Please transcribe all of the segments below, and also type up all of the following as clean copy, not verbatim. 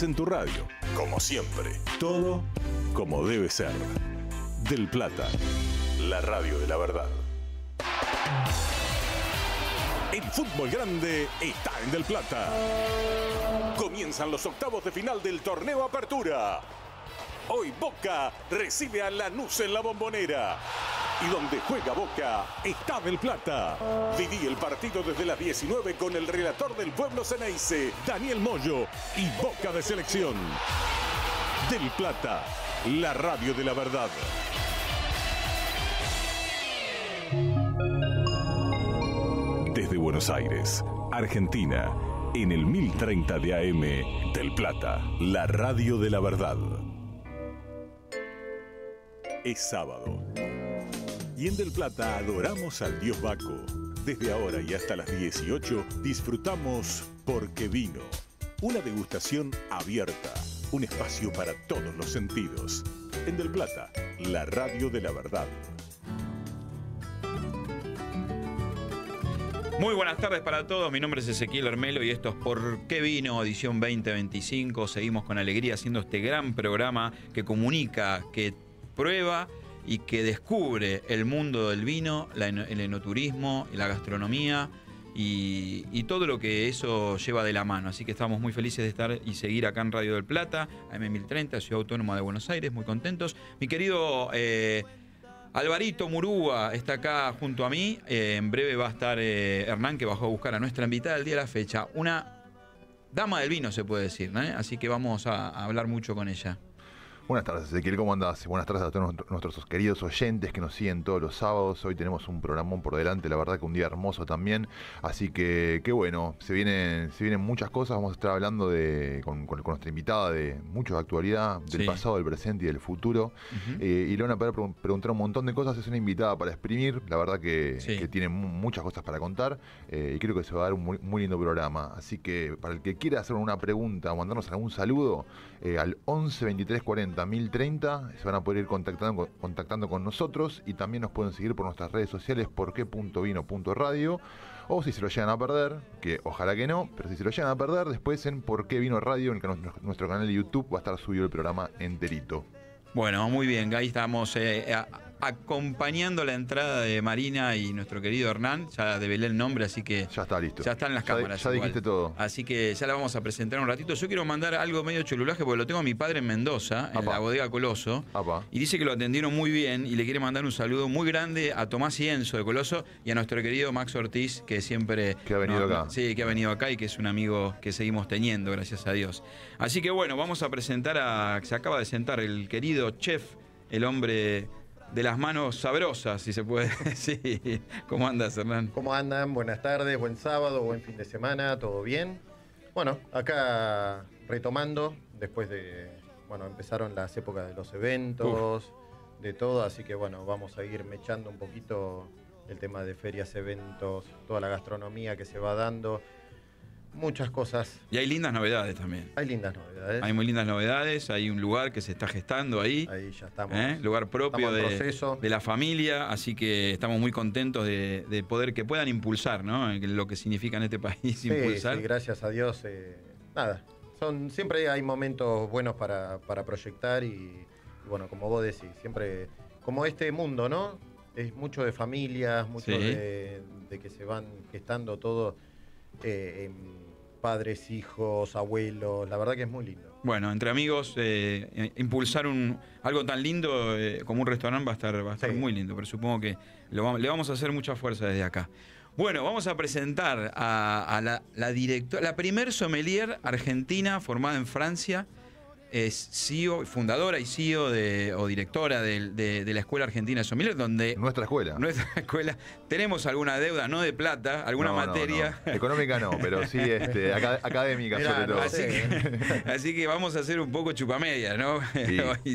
estás en tu radio, como siempre. Todo como debe ser. Del Plata, la radio de la verdad. El fútbol grande está en Del Plata. Comienzan los octavos de final del torneo Apertura. Hoy Boca recibe a Lanús en la Bombonera. Y donde juega Boca está Del Plata. Viví el partido desde las 19 con el relator del pueblo Ceneice, Daniel Moyo, y Boca de Selección. Del Plata, la radio de la verdad. Desde Buenos Aires, Argentina, en el 1030 de AM, Del Plata, la radio de la verdad. Es sábado. Y en Del Plata adoramos al dios Baco. Desde ahora y hasta las 18 disfrutamos Porque Vino. Una degustación abierta. Un espacio para todos los sentidos. En Del Plata, la radio de la verdad. Muy buenas tardes para todos, mi nombre es Ezequiel Hermelo y esto es ¿Por qué Vino? Edición 2025. Seguimos con alegría haciendo este gran programa que comunica, que prueba y que descubre el mundo del vino, el enoturismo, la gastronomía y todo lo que eso lleva de la mano. Así que estamos muy felices de estar y seguir acá en Radio del Plata, AM1030, Ciudad Autónoma de Buenos Aires, muy contentos. Mi querido Alvarito Murúa está acá junto a mí. En breve va a estar Hernán, que bajó a buscar a nuestra invitada el día de la fecha. Una dama del vino, se puede decir, ¿no? Así que vamos a hablar mucho con ella. Buenas tardes, Ezequiel, ¿cómo andás? Buenas tardes a todos nuestros queridos oyentes que nos siguen todos los sábados. Hoy tenemos un programón por delante, la verdad que un día hermoso también. Así que, qué bueno, se vienen muchas cosas. Vamos a estar hablando con nuestra invitada de mucho de actualidad, del pasado, del presente y del futuro. Y le van a poder preguntar un montón de cosas. Es una invitada para exprimir, la verdad que tiene muchas cosas para contar. Y creo que se va a dar un muy lindo programa. Así que, para el que quiera hacer una pregunta o mandarnos algún saludo, al 11 23 40 1030 se van a poder ir contactando con nosotros, y también nos pueden seguir por nuestras redes sociales porqué.vino.radio, o si se lo llegan a perder, que ojalá que no, pero si se lo llegan a perder, después en Por qué Vino Radio, en nuestro canal de YouTube va a estar subido el programa enterito. Bueno, muy bien, ahí estamos acompañando la entrada de Marina y nuestro querido Hernán. Ya develé el nombre, así que ya está listo. Ya están las cámaras. Ya dijiste todo. Así que ya la vamos a presentar un ratito. Yo quiero mandar algo medio cholulaje porque lo tengo a mi padre en Mendoza, en la bodega Coloso. Y dice que lo atendieron muy bien y le quiere mandar un saludo muy grande a Tomás y Enzo de Coloso y a nuestro querido Max Ortiz, que siempre... Que ha venido acá. Sí, que ha venido acá y que es un amigo que seguimos teniendo, gracias a Dios. Así que bueno, vamos a presentar se acaba de sentar el querido chef, el hombre de las manos sabrosas, si se puede decir. ¿Cómo andas, Hernán? ¿Cómo andan? Buenas tardes, buen sábado, buen fin de semana, ¿todo bien? Bueno, acá retomando, después de, empezaron las épocas de los eventos, de todo, así que vamos a ir mechando un poquito el tema de ferias, eventos, toda la gastronomía que se va dando. Muchas cosas. Y hay lindas novedades también. Hay lindas novedades. Hay muy lindas novedades. Hay un lugar que se está gestando ahí. Ahí ya estamos. Lugar propio de la familia. Así que estamos muy contentos de poder que puedan impulsar, ¿no? Lo que significa en este país impulsar. Sí, gracias a Dios. Siempre hay momentos buenos para proyectar y como vos decís, siempre como este mundo, ¿no? Es mucho de familias, mucho de que se van gestando todo. Padres, hijos, abuelos, la verdad que es muy lindo. Bueno, entre amigos, impulsar algo tan lindo como un restaurante va a estar muy lindo, pero supongo que le vamos a hacer mucha fuerza desde acá. Bueno, vamos a presentar a la directora, la primer sommelier argentina formada en Francia. Es CEO, fundadora y CEO o directora de la Escuela Argentina de Sommelier, donde... Nuestra escuela. Tenemos alguna deuda, no de plata, alguna materia... No. Económica no, pero sí académica. Mirá, sobre todo. Así que vamos a hacer un poco chupamedia, ¿no?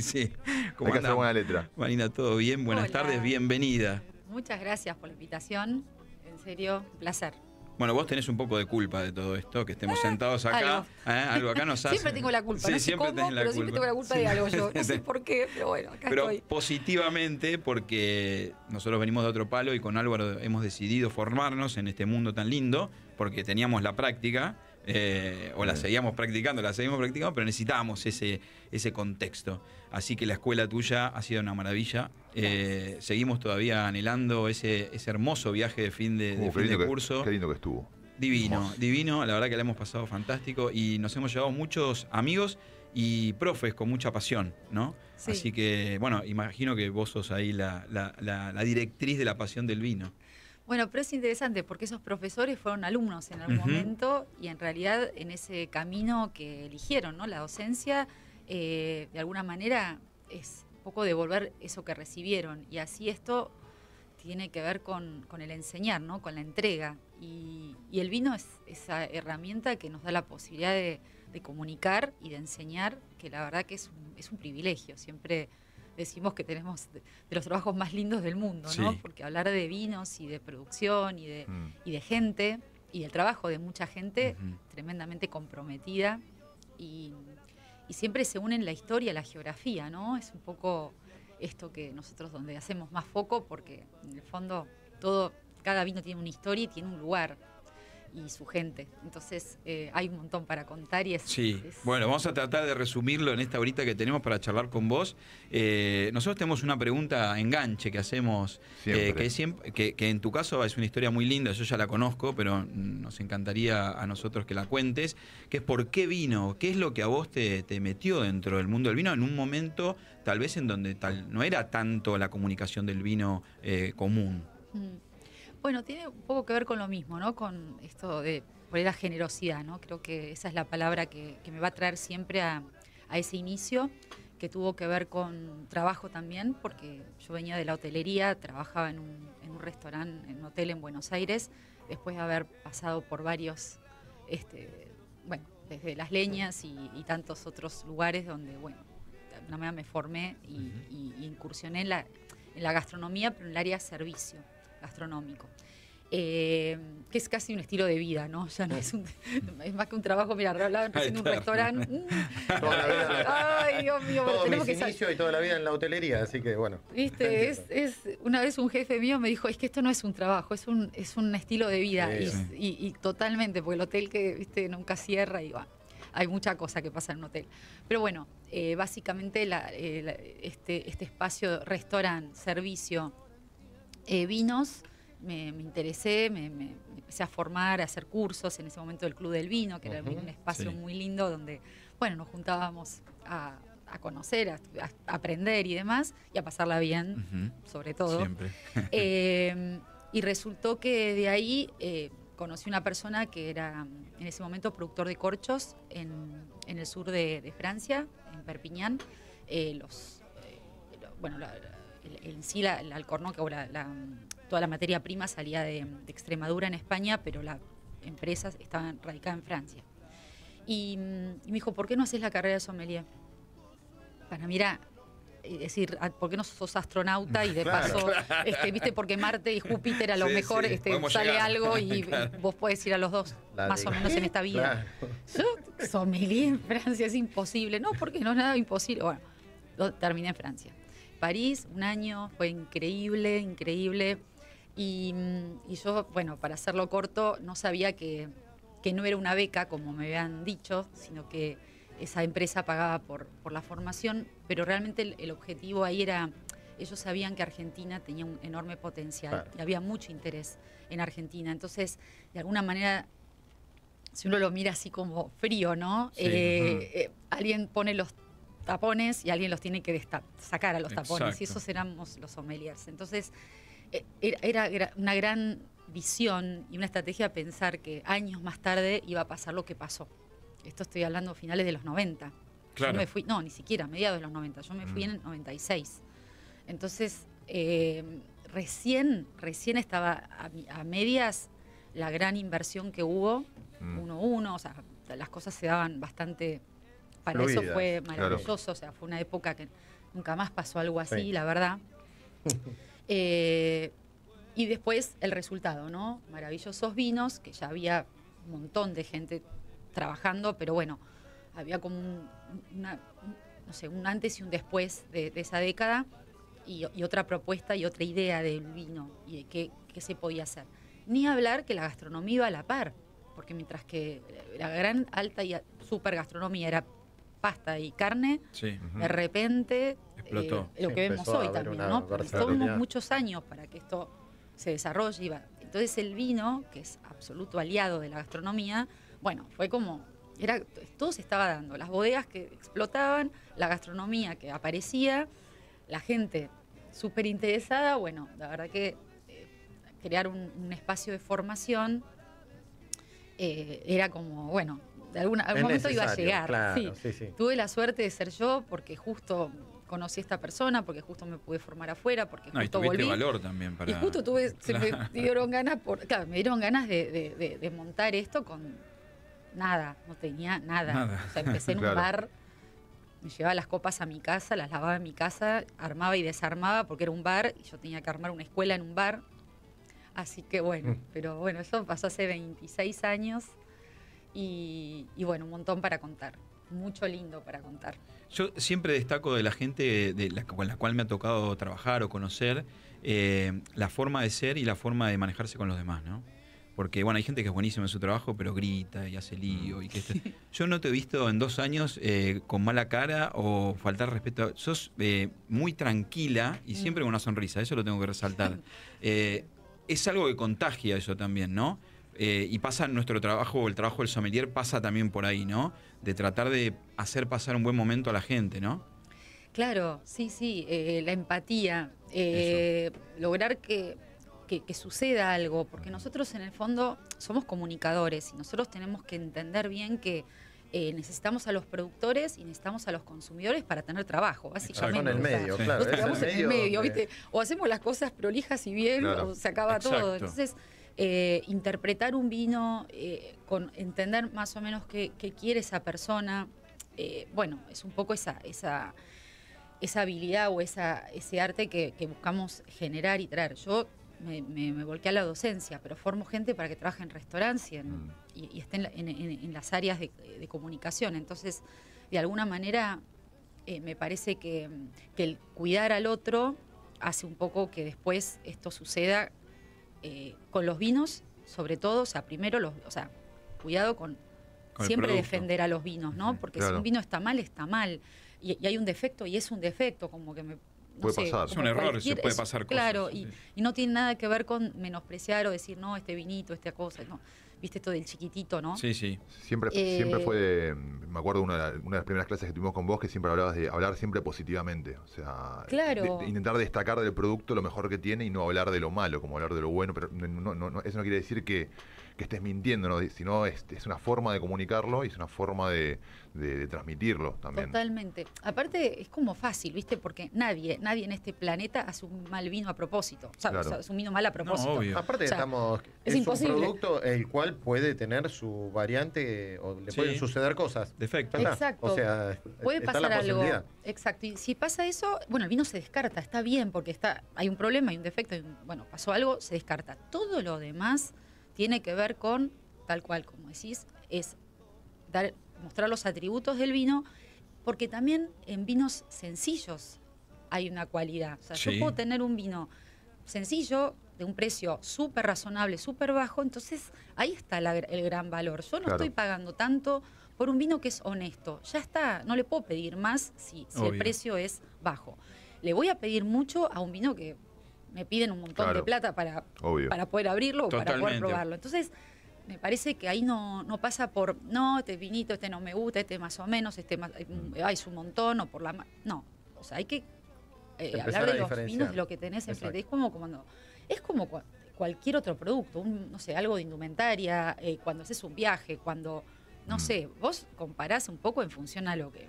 Sí. Hay que hacer buena letra. Marina, ¿todo bien? Buenas tardes, bienvenida. Muchas gracias por la invitación. En serio, un placer. Bueno, vos tenés un poco de culpa de todo esto, que estemos sentados acá. Algo acá nos hace. Siempre tengo la culpa. No sé cómo, pero siempre tengo la culpa de algo yo. No sé por qué, pero bueno, acá estoy. Positivamente, porque nosotros venimos de otro palo y con Álvaro hemos decidido formarnos en este mundo tan lindo, porque teníamos la práctica, o la seguimos practicando, pero necesitábamos ese contexto. Así que la escuela tuya ha sido una maravilla. Seguimos todavía anhelando ese hermoso viaje de fin de curso. Qué lindo que estuvo. Divino, la verdad que la hemos pasado fantástico y nos hemos llevado muchos amigos y profes con mucha pasión, ¿no? Sí. Así que, bueno, imagino que vos sos ahí la directriz de la pasión del vino. Bueno, pero es interesante porque esos profesores fueron alumnos en algún momento y en realidad en ese camino que eligieron, ¿no? La docencia, de alguna manera, es un poco devolver eso que recibieron. Y así esto tiene que ver con el enseñar, ¿no? Con la entrega. Y el vino es esa herramienta que nos da la posibilidad de comunicar y de enseñar, que la verdad que es un privilegio. Siempre decimos que tenemos de los trabajos más lindos del mundo, ¿no? Sí. Porque hablar de vinos y de producción y de gente y del trabajo de mucha gente tremendamente comprometida y siempre se unen la historia, la geografía, ¿no? Es un poco esto que nosotros donde hacemos más foco porque en el fondo cada vino tiene una historia y tiene un lugar y su gente. Entonces hay un montón para contar y Bueno, vamos a tratar de resumirlo en esta horita que tenemos para charlar con vos. Nosotros tenemos una pregunta enganche que hacemos, que en tu caso es una historia muy linda, yo ya la conozco, pero nos encantaría a nosotros que la cuentes, que es ¿por qué vino? ¿Qué es lo que a vos te metió dentro del mundo del vino en un momento tal vez en donde no era tanto la comunicación del vino común? Bueno, tiene un poco que ver con lo mismo, ¿no? Con esto de por la generosidad, ¿no? Creo que esa es la palabra que me va a traer siempre a ese inicio, que tuvo que ver con trabajo también, porque yo venía de la hotelería, trabajaba en un restaurante, en un hotel en Buenos Aires, después de haber pasado por varios, desde Las Leñas y tantos otros lugares donde, bueno, de alguna manera me formé y incursioné en la gastronomía, pero en el área de servicio gastronómico, que es casi un estilo de vida, ¿no? Ya no es más que un trabajo. Mira, hablaba en un restaurante. Toda la vida. Ay, Dios mío, todo tenemos mis inicios y toda la vida en la hotelería, así que bueno. Viste, una vez un jefe mío me dijo, es que esto no es un trabajo, es un estilo de vida. Y totalmente, porque el hotel que, viste, nunca cierra y va. Hay mucha cosa que pasa en un hotel. Pero bueno, básicamente este espacio, restaurante, servicio, vinos, me interesé, me empecé a formar, a hacer cursos en ese momento del Club del Vino, que era un espacio muy lindo donde, bueno, nos juntábamos a conocer, a aprender y demás, y a pasarla bien, sobre todo. Siempre. Y resultó que de ahí conocí una persona que era en ese momento productor de corchos en el sur de Francia, en Perpiñán. En sí el alcornoque o toda la materia prima salía de Extremadura en España, pero las empresas estaban radicadas en Francia. Y me dijo, ¿por qué no haces la carrera de sommelier? Para mí era decir, ¿por qué no sos astronauta? Y de paso, viste, porque Marte y Júpiter a lo mejor sale llegar. Algo y vos podés ir a los dos, más o menos en esta vida. Claro. Yo, sommelier en Francia es imposible. No, porque no es nada imposible. Bueno, terminé en Francia. París, un año, fue increíble. Y yo, bueno, para hacerlo corto, no sabía que no era una beca, como me habían dicho, sino que esa empresa pagaba por la formación, pero realmente el objetivo ahí era, ellos sabían que Argentina tenía un enorme potencial y había mucho interés en Argentina. Entonces, de alguna manera, si uno lo mira así como frío, ¿no? Sí. Alguien pone los tapones y alguien los tiene que sacar a los tapones. Exacto. Y esos éramos los sommeliers. Entonces, era una gran visión y una estrategia pensar que años más tarde iba a pasar lo que pasó. Esto estoy hablando finales de los 90. Claro. Yo me fui, no, ni siquiera, mediados de los 90. Yo me fui en el 96. Entonces, recién estaba a medias la gran inversión que hubo, 1-1, o sea, las cosas se daban bastante... Para fluidas. Eso fue maravilloso, claro. O sea, fue una época que nunca más pasó algo así, la verdad. Y después el resultado, ¿no? Maravillosos vinos, que ya había un montón de gente trabajando, pero bueno, había como un antes y un después de esa década y otra propuesta y otra idea del vino y de qué se podía hacer. Ni hablar que la gastronomía iba a la par. porque mientras que la gran alta y super gastronomía era pasta y carne, Sí. de repente Explotó. lo que vemos empezó a hoy haber también, una ¿no? Porque versatilidad. tomamos muchos años para que esto se desarrolle. Entonces el vino, que es absoluto aliado de la gastronomía, bueno, fue como, todo se estaba dando, las bodegas que explotaban, la gastronomía que aparecía, la gente súper interesada, bueno, la verdad que crear un espacio de formación era como, bueno, de algún momento iba a necesario, llegar. claro, Sí. sí. Tuve la suerte de ser yo porque justo conocí a esta persona, porque justo me pude formar afuera, porque No, y justo tuviste volví. valor también para... Y justo se me Claro. dieron ganas, me dieron ganas de montar esto con nada, no tenía nada. Nada. O sea, empecé en Claro. un bar, me llevaba las copas a mi casa, las lavaba en mi casa, armaba y desarmaba porque era un bar y yo tenía que armar una escuela en un bar. Así que bueno, pero bueno, eso pasó hace 26 años y bueno, un montón para contar, mucho lindo para contar. Yo siempre destaco de la gente con la cual me ha tocado trabajar o conocer la forma de ser y la forma de manejarse con los demás, ¿no? Porque, bueno, hay gente que es buenísima en su trabajo, pero grita y hace lío. Yo no te he visto en 2 años con mala cara o faltar respeto. Sos muy tranquila y siempre con una sonrisa, eso lo tengo que resaltar. Es algo que contagia eso también, ¿no? Y pasa en nuestro trabajo, el trabajo del sommelier pasa también por ahí, ¿no? De tratar de hacer pasar un buen momento a la gente, ¿no? Claro, sí, la empatía, lograr que suceda algo, porque nosotros en el fondo somos comunicadores y nosotros tenemos que entender bien que necesitamos a los productores y necesitamos a los consumidores para tener trabajo, básicamente. Son el O sea, medio, Sí. claro. nos es quedamos en el medio, de- ¿viste? O hacemos las cosas prolijas y bien, Claro. o se acaba Exacto. todo. Entonces, interpretar un vino, con entender más o menos qué quiere esa persona, bueno, es un poco esa habilidad o ese arte que buscamos generar y traer. Yo me volqué a la docencia, pero formo gente para que trabaje en restaurantes y esté en las áreas de comunicación. Entonces, de alguna manera, me parece que el cuidar al otro hace un poco que después esto suceda con los vinos, sobre todo, o sea, primero, cuidado con Con el siempre producto. defender a los vinos, ¿no? Porque si Claro. un vino está mal, está mal. Y hay un defecto, y es un defecto, como que no Puede sé, pasar. como Es un error, cualquier- se puede pasar cosas, Claro, sí. y no tiene nada que ver con menospreciar o decir, no, este vinito, esta cosa, no. Viste esto del chiquitito, ¿no? Sí, sí. Siempre fue, me acuerdo una de las primeras clases que tuvimos con vos que siempre hablabas de hablar siempre positivamente, o sea, Claro. de intentar destacar del producto lo mejor que tiene y no hablar de lo malo, como hablar de lo bueno, pero eso no quiere decir que estés mintiendo, ¿no? Sino es una forma de comunicarlo y es una forma de transmitirlo también. Totalmente. Aparte, es como fácil, ¿viste? Porque nadie en este planeta hace un mal vino a propósito. Claro. O sea, es un vino mal a propósito. obvio. Aparte O sea, es un imposible. producto el cual puede tener su variante o le Sí. pueden suceder cosas. Defecto. Ya está. Exacto. O sea, Puede está pasar la algo. posibilidad. Exacto. Y si pasa eso, bueno, el vino se descarta, está bien, porque hay un problema, hay un defecto, bueno, pasó algo, se descarta. Todo lo demás tiene que ver con, tal cual como decís, es mostrar los atributos del vino, porque también en vinos sencillos hay una cualidad. O sea, Sí. yo puedo tener un vino sencillo, de un precio súper razonable, súper bajo, entonces ahí está el gran valor. Yo no Claro. estoy pagando tanto por un vino que es honesto. Ya está, no le puedo pedir más si el Obvio. precio es bajo. Le voy a pedir mucho a un vino que me piden un montón Claro. de plata Obvio. para poder abrirlo o para poder Totalmente. probarlo. Entonces, me parece que ahí no pasa por, no, este vinito, este no me gusta, este más o menos, este más, es un montón, o por la... No, o sea, hay que Empezar hablar a de los diferenciar. vinos, de lo que tenés enfrente. Es como cualquier otro producto, no sé, algo de indumentaria, cuando haces un viaje, cuando, no sé, vos comparás un poco en función a lo que...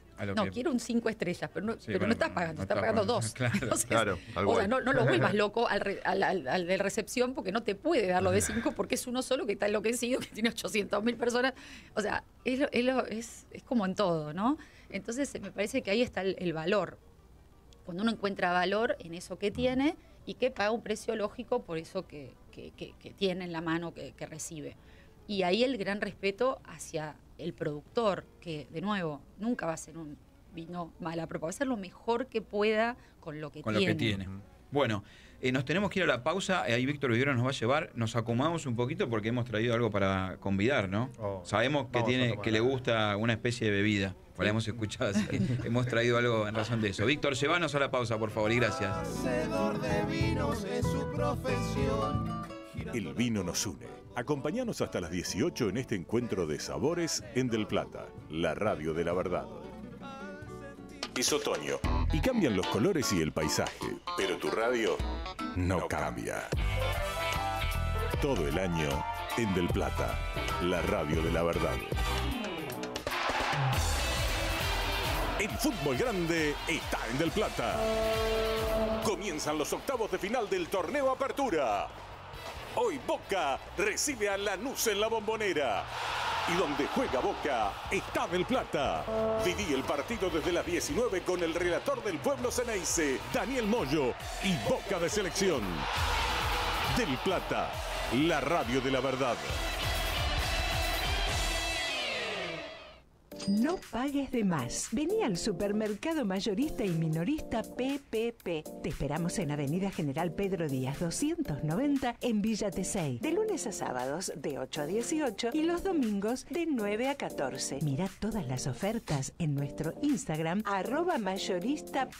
quiero un 5 estrellas, pero no, Sí, pero bueno, no estás pagando, no estás estás pagando pagando, 2. claro. Entonces, Claro, tal o sea, cual. no lo vuelvas loco al de recepción porque no te puede dar lo de 5 porque es uno solo que está enloquecido, que tiene 800.000 personas. O sea, es como en todo, ¿no? Entonces, me parece que ahí está el valor. Cuando uno encuentra valor en eso que tiene y que paga un precio lógico por eso que tiene en la mano, que recibe. Y ahí el gran respeto hacia el productor, que de nuevo, nunca va a ser un vino mal a propósito, va a ser lo mejor que pueda con lo que Con tiene. lo que tiene. Bueno, Nos tenemos que ir a la pausa, ahí Víctor Vivero nos va a llevar, nos acomodamos un poquito porque hemos traído algo para convidar, ¿no? Sabemos que le gusta una especie de bebida, la hemos escuchado, así que hemos traído algo en razón de eso. Víctor, llévanos a la pausa, por favor, y gracias. Hacedor de vinos es su profesión. El vino nos une. Acompáñanos hasta las 18 en este encuentro de sabores en Del Plata, la radio de la verdad. Es otoño y cambian los colores y el paisaje, pero tu radio no cambia. Todo el año en Del Plata, la radio de la verdad. El fútbol grande está en Del Plata. Comienzan los octavos de final del torneo Apertura. Hoy Boca recibe a Lanús en la Bombonera. Y donde juega Boca está Del Plata. Viví el partido desde las 19 con el relator del pueblo Ceneice, Daniel Moyo, y Boca de Selección. Del Plata, la radio de la verdad. No pagues de más. Vení al supermercado mayorista y minorista PPP. Te esperamos en Avenida General Pedro Díaz 290 en Villa Tesey. De lunes a sábados de 8 a 18 y los domingos de 9 a 14. Mira todas las ofertas en nuestro Instagram @mayoristappp.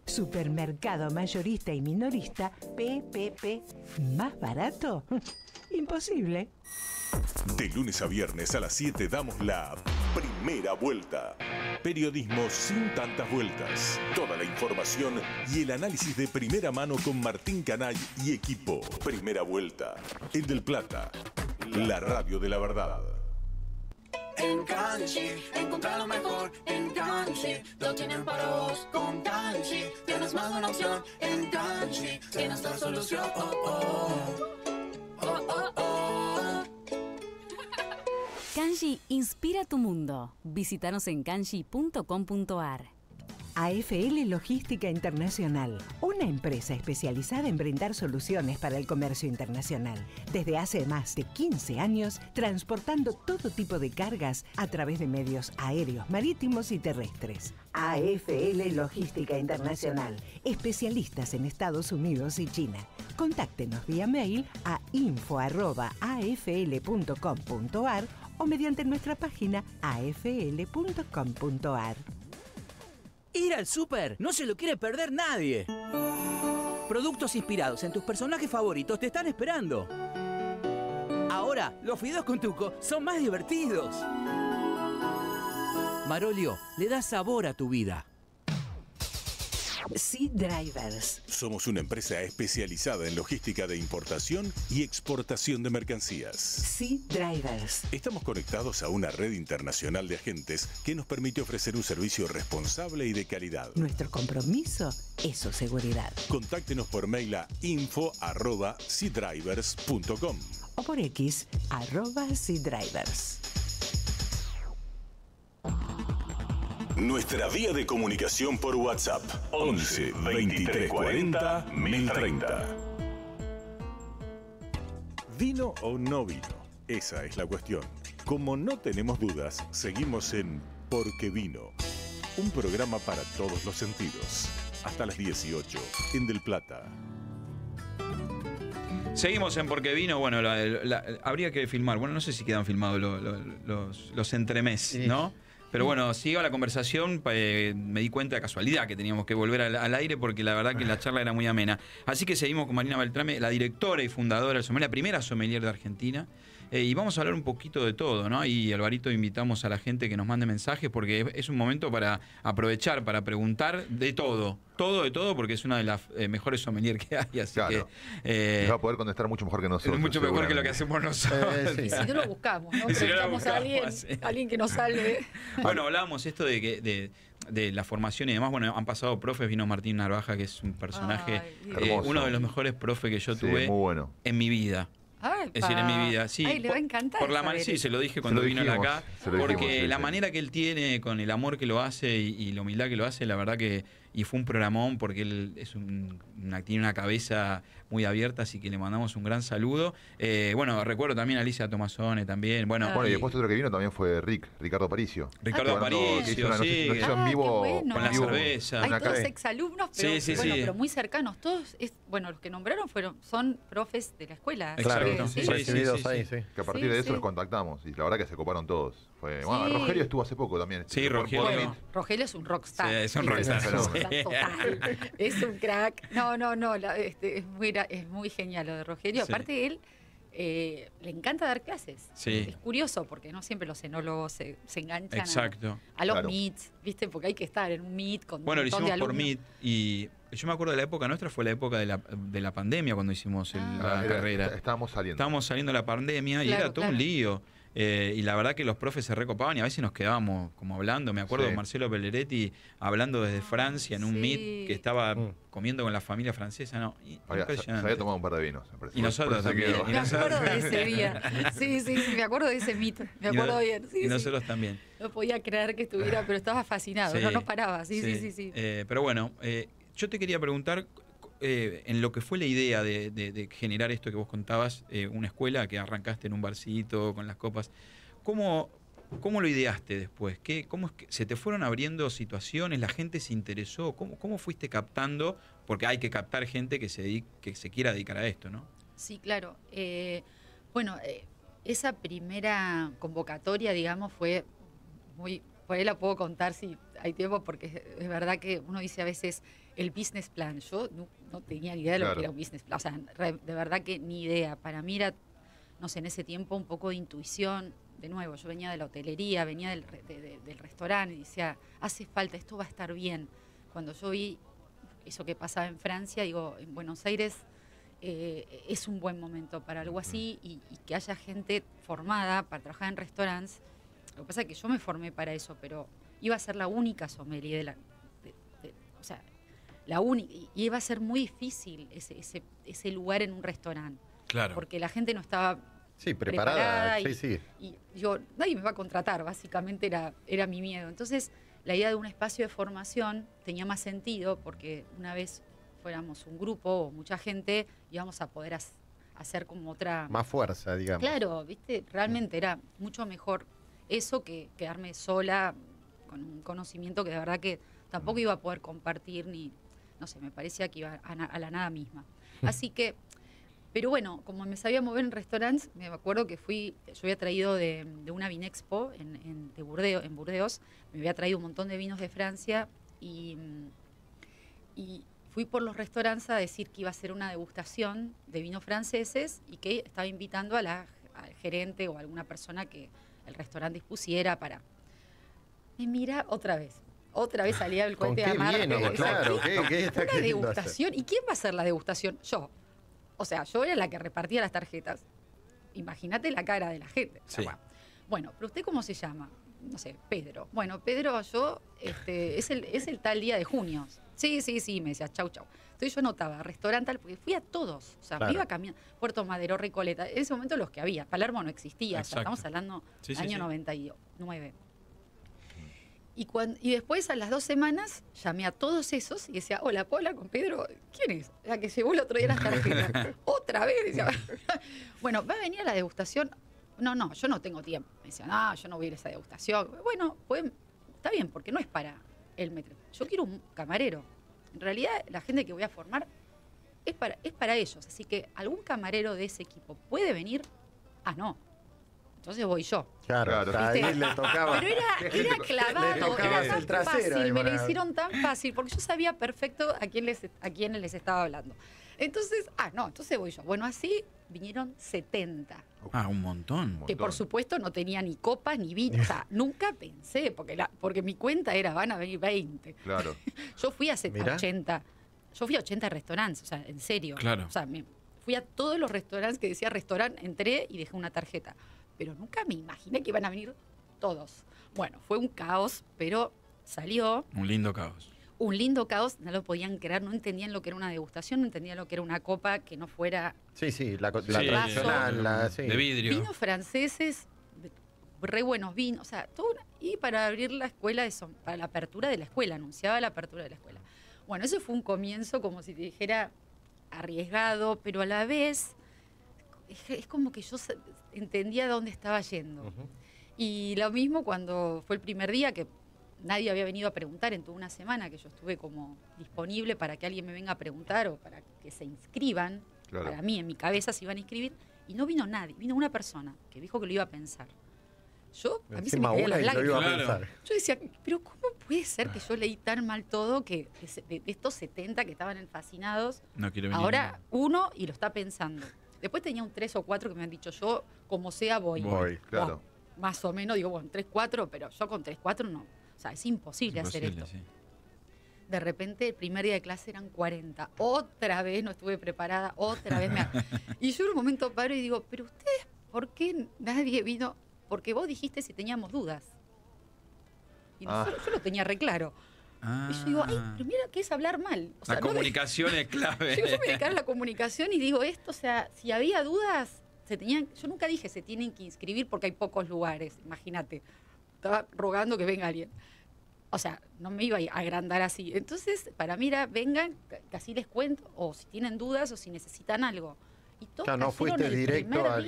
Supermercado mayorista y minorista PPP. ¿Más barato? Imposible. De lunes a viernes a las 7 damos la primera vuelta. Periodismo sin tantas vueltas. Toda la información y el análisis de primera mano con Martín Canay y equipo. Primera vuelta. En Del Plata, la radio de la verdad. En Canchi, encontrar lo mejor. En Canchi, lo tienen para vos. Con Canchi, tienes más de una opción. En Canchi, tienes la solución. Kanji inspira tu mundo. Visítanos en kanji.com.ar. AFL Logística Internacional, una empresa especializada en brindar soluciones para el comercio internacional. Desde hace más de 15 años, transportando todo tipo de cargas a través de medios aéreos, marítimos y terrestres. AFL Logística Internacional, especialistas en Estados Unidos y China. Contáctenos vía mail a info@afl.com.ar o mediante nuestra página afl.com.ar. Ir al súper no se lo quiere perder nadie. Productos inspirados en tus personajes favoritos te están esperando. Ahora, los fideos con tuco son más divertidos. Marolio, le da sabor a tu vida. Sea Drivers. Somos una empresa especializada en logística de importación y exportación de mercancías. Sea Drivers. Estamos conectados a una red internacional de agentes que nos permite ofrecer un servicio responsable y de calidad. Nuestro compromiso es su seguridad. Contáctenos por mail a info@seadrivers.com o por X @seadrivers. Nuestra vía de comunicación por WhatsApp 11 23 40 1030. ¿Vino o no vino? Esa es la cuestión. Como no tenemos dudas, seguimos en Porque Vino, un programa para todos los sentidos. Hasta las 18 en Del Plata. Seguimos en Porque Vino. Bueno, habría que filmar. Bueno, no sé si quedan filmados los entremés, sí, ¿no? Pero bueno, sigo la conversación, me di cuenta de casualidad que teníamos que volver al aire porque la verdad que la charla era muy amena. Así que seguimos con Marina Beltrame, la directora y fundadora del sommelier, la primera sommelier de Argentina. Y vamos a hablar un poquito de todo, ¿no? Y Alvarito, invitamos a la gente que nos mande mensajes porque es un momento para aprovechar, para preguntar de todo. De todo, porque es una de las mejores sommelier que hay, así claro, que... va a poder contestar mucho mejor que nosotros. Mucho mejor que lo que hacemos nosotros. Y si no lo buscamos, ¿no? Preguntamos a alguien que nos salve. Bueno, hablábamos esto de la formación y demás. Bueno, han pasado profes, vino Martín Narvaja, que es un personaje, uno de los mejores profes que yo tuve en mi vida. Es decir, en mi vida. Sí, le va a encantar. Sí, se lo dije cuando vino acá. Porque la manera que él tiene, con el amor que lo hace y la humildad que lo hace, la verdad que... y fue un programón porque él tiene una cabeza muy abierta, así que le mandamos un gran saludo. Bueno, recuerdo también a Alicia Tomasone también. Bueno, y después otro que vino también fue Ricardo Aparicio. Ricardo Aparicio, sí. Nos hizo en vivo, bueno. Con la vivo, cerveza. Hay todos exalumnos, pero, Sí. pero muy cercanos. Todos, los que nombraron son profes de la escuela. Claro, recibidos ahí, sí. Que a partir de eso los contactamos y la verdad que se coparon todos. Rogelio estuvo hace poco también. Sí, Rogelio. Rogelio es un rockstar. Sí, es un rockstar. Total. Es un crack. No. Es muy genial lo de Rogelio. Sí. Aparte, él le encanta dar clases. Sí. Es curioso porque no siempre los enólogos se enganchan Exacto. a los Claro. meets, ¿viste? Porque hay que estar en un meet con Bueno, un lo montón de hicimos por alumnos. Meet y yo me acuerdo de la época nuestra, fue la época de la pandemia cuando hicimos la carrera. Estábamos saliendo. Estábamos saliendo de la pandemia y Claro, era todo un lío. Y la verdad que los profes se recopaban y a veces nos quedábamos como hablando. Me acuerdo de Marcelo Pelleretti hablando desde Francia en un meet que estaba comiendo con la familia francesa. No, Se había tomado un par de vinos, me parece. Y nosotros también. Me acuerdo de ese día. Sí, me acuerdo de ese mito. Me acuerdo bien. Sí, y nosotros también. No podía creer que estuviera, pero estaba fascinado. Sí. No paraba. Sí. Pero bueno, yo te quería preguntar, en lo que fue la idea de generar esto que vos contabas, una escuela que arrancaste en un barcito con las copas, ¿cómo lo ideaste después? ¿Cómo es que se te fueron abriendo situaciones? ¿La gente se interesó? ¿Cómo fuiste captando? Porque hay que captar gente que se quiera dedicar a esto, ¿no? Sí, claro. Esa primera convocatoria, digamos, fue muy... Por ahí la puedo contar si hay tiempo, porque es verdad que uno dice a veces el business plan. Yo no tenía ni idea de lo que era un business plan. O sea, de verdad que ni idea. Para mí era, no sé, en ese tiempo un poco de intuición. De nuevo, yo venía de la hotelería, venía del restaurante y decía, hace falta, esto va a estar bien. Cuando yo vi eso que pasaba en Francia, digo, en Buenos Aires es un buen momento para algo así y que haya gente formada para trabajar en restaurantes. Lo que pasa es que yo me formé para eso, pero iba a ser la única sommelier la única, y iba a ser muy difícil ese lugar en un restaurante. Claro. Porque la gente no estaba preparada. Y yo, nadie me va a contratar, básicamente era mi miedo. Entonces, la idea de un espacio de formación tenía más sentido porque una vez fuéramos un grupo o mucha gente, íbamos a poder hacer como otra... Más fuerza, digamos. Claro, ¿viste? Realmente era mucho mejor eso que quedarme sola con un conocimiento que de verdad que tampoco iba a poder compartir ni, no sé, me parecía que iba a la nada misma. Así que, pero bueno, como me sabía mover en restaurantes, me acuerdo que yo había traído de una Vinexpo en Burdeos, me había traído un montón de vinos de Francia y fui por los restaurantes a decir que iba a hacer una degustación de vinos franceses y que estaba invitando al gerente o a alguna persona que el restaurante dispusiera para... Me mira otra vez salía el cohete de amarre. Claro, ¿qué está una degustación. ¿Y quién va a hacer la degustación? Yo. O sea, yo era la que repartía las tarjetas. Imagínate la cara de la gente. O sea, bueno, pero ¿usted cómo se llama? No sé, Pedro. Bueno, Pedro, yo, es el tal día de junio. Sí, me decía, chau. Entonces yo anotaba, restaurante tal, porque fui a todos. O sea, me iba caminando. Puerto Madero, Recoleta. En ese momento los que había. Palermo no existía. O sea, estamos hablando del año 99. Y después, a las 2 semanas, llamé a todos esos y decía, hola, ¿puedo hablar con Pedro? ¿Quién es? La que llevó el otro día las tarjetas. ¿Otra vez? Decía, bueno, ¿va a venir a la degustación? No, yo no tengo tiempo. Me decía, no, yo no voy a ir a esa degustación. Bueno, está bien, porque no es para él. Yo quiero un camarero. En realidad, la gente que voy a formar es para ellos. Así que, ¿algún camarero de ese equipo puede venir? No. Entonces voy yo. Claro, ahí le tocaba. Pero era clavado, era tan trasero, fácil, me lo hicieron tan fácil, porque yo sabía perfecto a quién les estaba hablando. Entonces, entonces voy yo. Bueno, así vinieron 70. Un montón. Que por supuesto no tenía ni copas ni vino. O sea, nunca pensé, porque mi cuenta era, van a venir 20. Claro. Yo fui a 80. Yo fui a 80 restaurantes, o sea, en serio. Claro. O sea, fui a todos los restaurantes que decía restaurante, entré y dejé una tarjeta. Pero nunca me imaginé que iban a venir todos. Bueno, fue un caos, pero salió. Un lindo caos. Un lindo caos, no lo podían creer, no entendían lo que era una degustación, no entendían lo que era una copa que no fuera... la tradicional, de vidrio. Vinos franceses, re buenos vinos, o sea, todo y para abrir la escuela, para la apertura de la escuela, anunciaba la apertura de la escuela. Bueno, ese fue un comienzo, como si te dijera, arriesgado, pero a la vez es como que yo entendía dónde estaba yendo. Y lo mismo cuando fue el primer día, que nadie había venido a preguntar en toda una semana, que yo estuve como disponible para que alguien me venga a preguntar o para que se inscriban. Claro. Para mí, en mi cabeza se iban a inscribir. Y no vino nadie, vino una persona que dijo que lo iba a pensar. A mí se me caían las lágrimas. Yo decía, pero ¿cómo puede ser que yo leí tan mal todo que de estos 70 que estaban fascinados, no quiere venir ahora uno y lo está pensando? Después tenía un 3 o 4 que me han dicho, yo como sea voy. Claro. Más o menos, digo, bueno, 3, 4, pero yo con 3, 4 no. O sea, es imposible hacer esto. Sí. De repente, el primer día de clase eran 40. Otra vez no estuve preparada, otra vez Y yo en un momento paro y digo, pero ustedes, ¿por qué nadie vino? Porque vos dijiste si teníamos dudas. Y yo lo tenía re claro. Y yo digo, ay, pero mira que es hablar mal. O sea, la comunicación es clave. Yo me dedicaron a la comunicación y digo esto, o sea, si había dudas, yo nunca dije se tienen que inscribir porque hay pocos lugares, imagínate. Estaba rogando que venga alguien. O sea, no me iba a agrandar así. Entonces, para mí era, vengan, que así les cuento, o si tienen dudas o si necesitan algo. Y todo no fuiste directo al...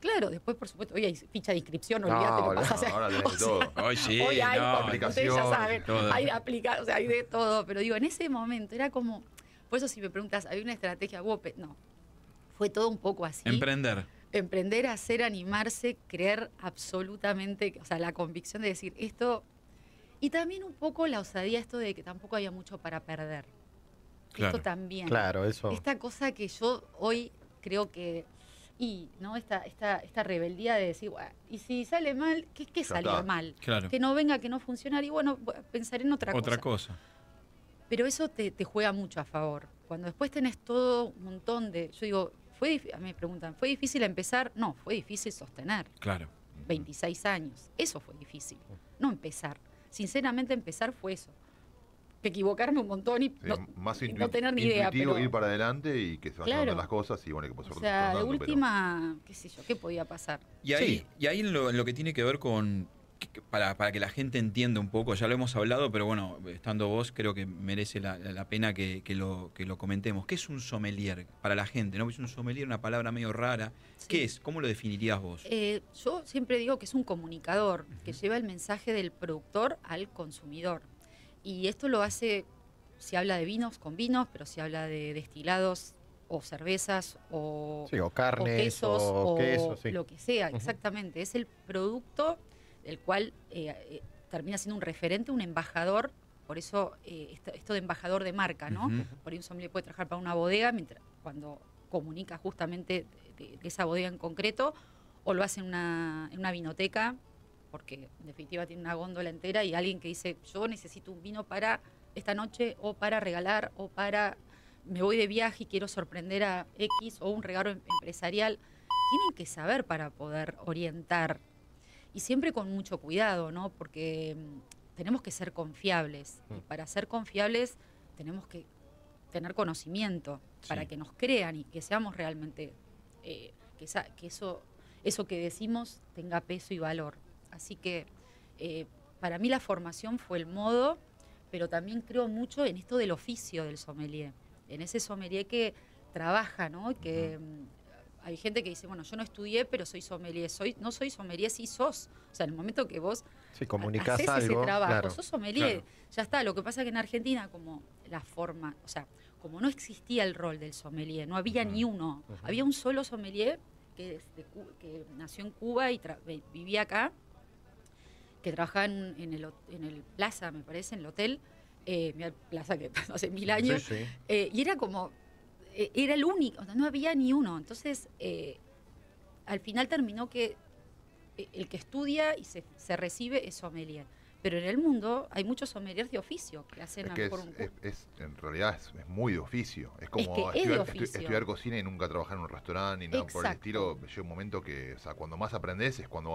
Claro, después, por supuesto, hoy hay ficha de inscripción, olvídate lo pasas. Ahora tenés todo. Hoy sí, hoy hay, aplicación, ustedes ya saben, todo. hay o sea, hay de todo. Pero digo, en ese momento era como... Por eso si me preguntas, ¿había una estrategia? No. Fue todo un poco así. Emprender, hacer, animarse, creer absolutamente, o sea, la convicción de decir esto... Y también un poco la osadía, esto de que tampoco había mucho para perder. Claro. Esto también. Claro, eso. Esta cosa que yo hoy creo que... ¿no? Esta rebeldía de decir, bueno, y si sale mal, ¿qué salir mal? Claro. Que no venga, que no funcione, y bueno, pensaré en otra cosa. Pero eso te juega mucho a favor. Cuando después tenés todo un montón de... Yo digo, me preguntan, ¿fue difícil empezar? No, fue difícil sostener. Claro. 26 años. Eso fue difícil. No empezar. Sinceramente, empezar fue eso. Equivocarme un montón y no tener ni idea. Pero ir para adelante y que se vayan dando las cosas y bueno, que por suerte. O sea, de última, qué sé yo, ¿qué podía pasar? Y ahí en lo que tiene que ver con... Para que la gente entienda un poco, ya lo hemos hablado, pero bueno, estando vos, creo que merece la pena que lo comentemos. ¿Qué es un sommelier para la gente? ¿No? Es un sommelier una palabra medio rara. Sí. ¿Qué es? ¿Cómo lo definirías vos? Yo siempre digo que es un comunicador que lleva el mensaje del productor al consumidor. Y esto lo hace, si habla de vinos, con vinos, pero si habla de destilados o cervezas o carnes o quesos, lo que sea, exactamente. Es el producto el cual termina siendo un referente, un embajador, por eso esto de embajador de marca, ¿no? Por ahí un sommelier puede trabajar para una bodega cuando comunica justamente de esa bodega en concreto, o lo hace en una vinoteca, porque en definitiva tiene una góndola entera y alguien que dice, yo necesito un vino para esta noche, o para regalar, o para, me voy de viaje y quiero sorprender a X, o un regalo empresarial. Tienen que saber para poder orientar. Y siempre con mucho cuidado, ¿no? Porque tenemos que ser confiables. Y para ser confiables tenemos que tener conocimiento para que nos crean y que seamos realmente, que eso que decimos tenga peso y valor. Así que para mí la formación fue el modo, pero también creo mucho en esto del oficio del sommelier. En ese sommelier que trabaja, ¿no? Que... Hay gente que dice, bueno, yo no estudié, pero soy sommelier. No soy sommelier, sí sos. O sea, en el momento que vos comunicás haces algo, ese trabajo, claro, sos sommelier, ya está. Lo que pasa es que en Argentina, como la forma, o sea, como no existía el rol del sommelier, no había ni uno. Había un solo sommelier que nació en Cuba y vivía acá, que trabajaba en el Plaza, me parece, en el hotel, mira, Plaza que hace 1000 años, y era como... Era el único, no había ni uno. Entonces, al final terminó que el que estudia y se recibe es sommelier. Pero en el mundo hay muchos sommeliers de oficio que hacen en realidad es muy de oficio. Es como estudiar cocina y nunca trabajar en un restaurante ni nada por el estilo. Llega un momento que, o sea, cuando más aprendés es cuando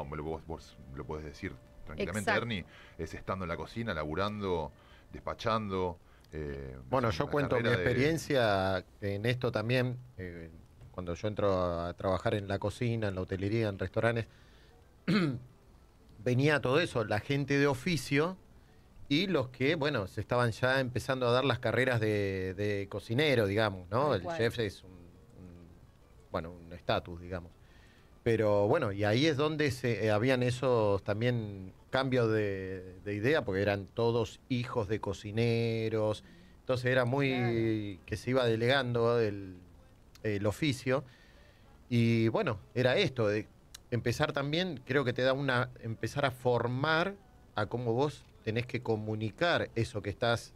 vos lo podés decir tranquilamente, Ernie, es estando en la cocina, laburando, despachando. Bueno, yo cuento mi experiencia en esto también. Cuando yo entro a trabajar en la cocina, en la hotelería, en restaurantes, venía todo eso, la gente de oficio, y los que, bueno, se estaban ya empezando a dar las carreras de cocinero, digamos, ¿no? Tal El cual. chef es un estatus, digamos. Pero bueno, y ahí es donde habían esos también cambios de idea, porque eran todos hijos de cocineros, entonces era muy que se iba delegando el oficio. Y bueno, era esto, de empezar también, creo que te da empezar a formar a cómo vos tenés que comunicar eso que estás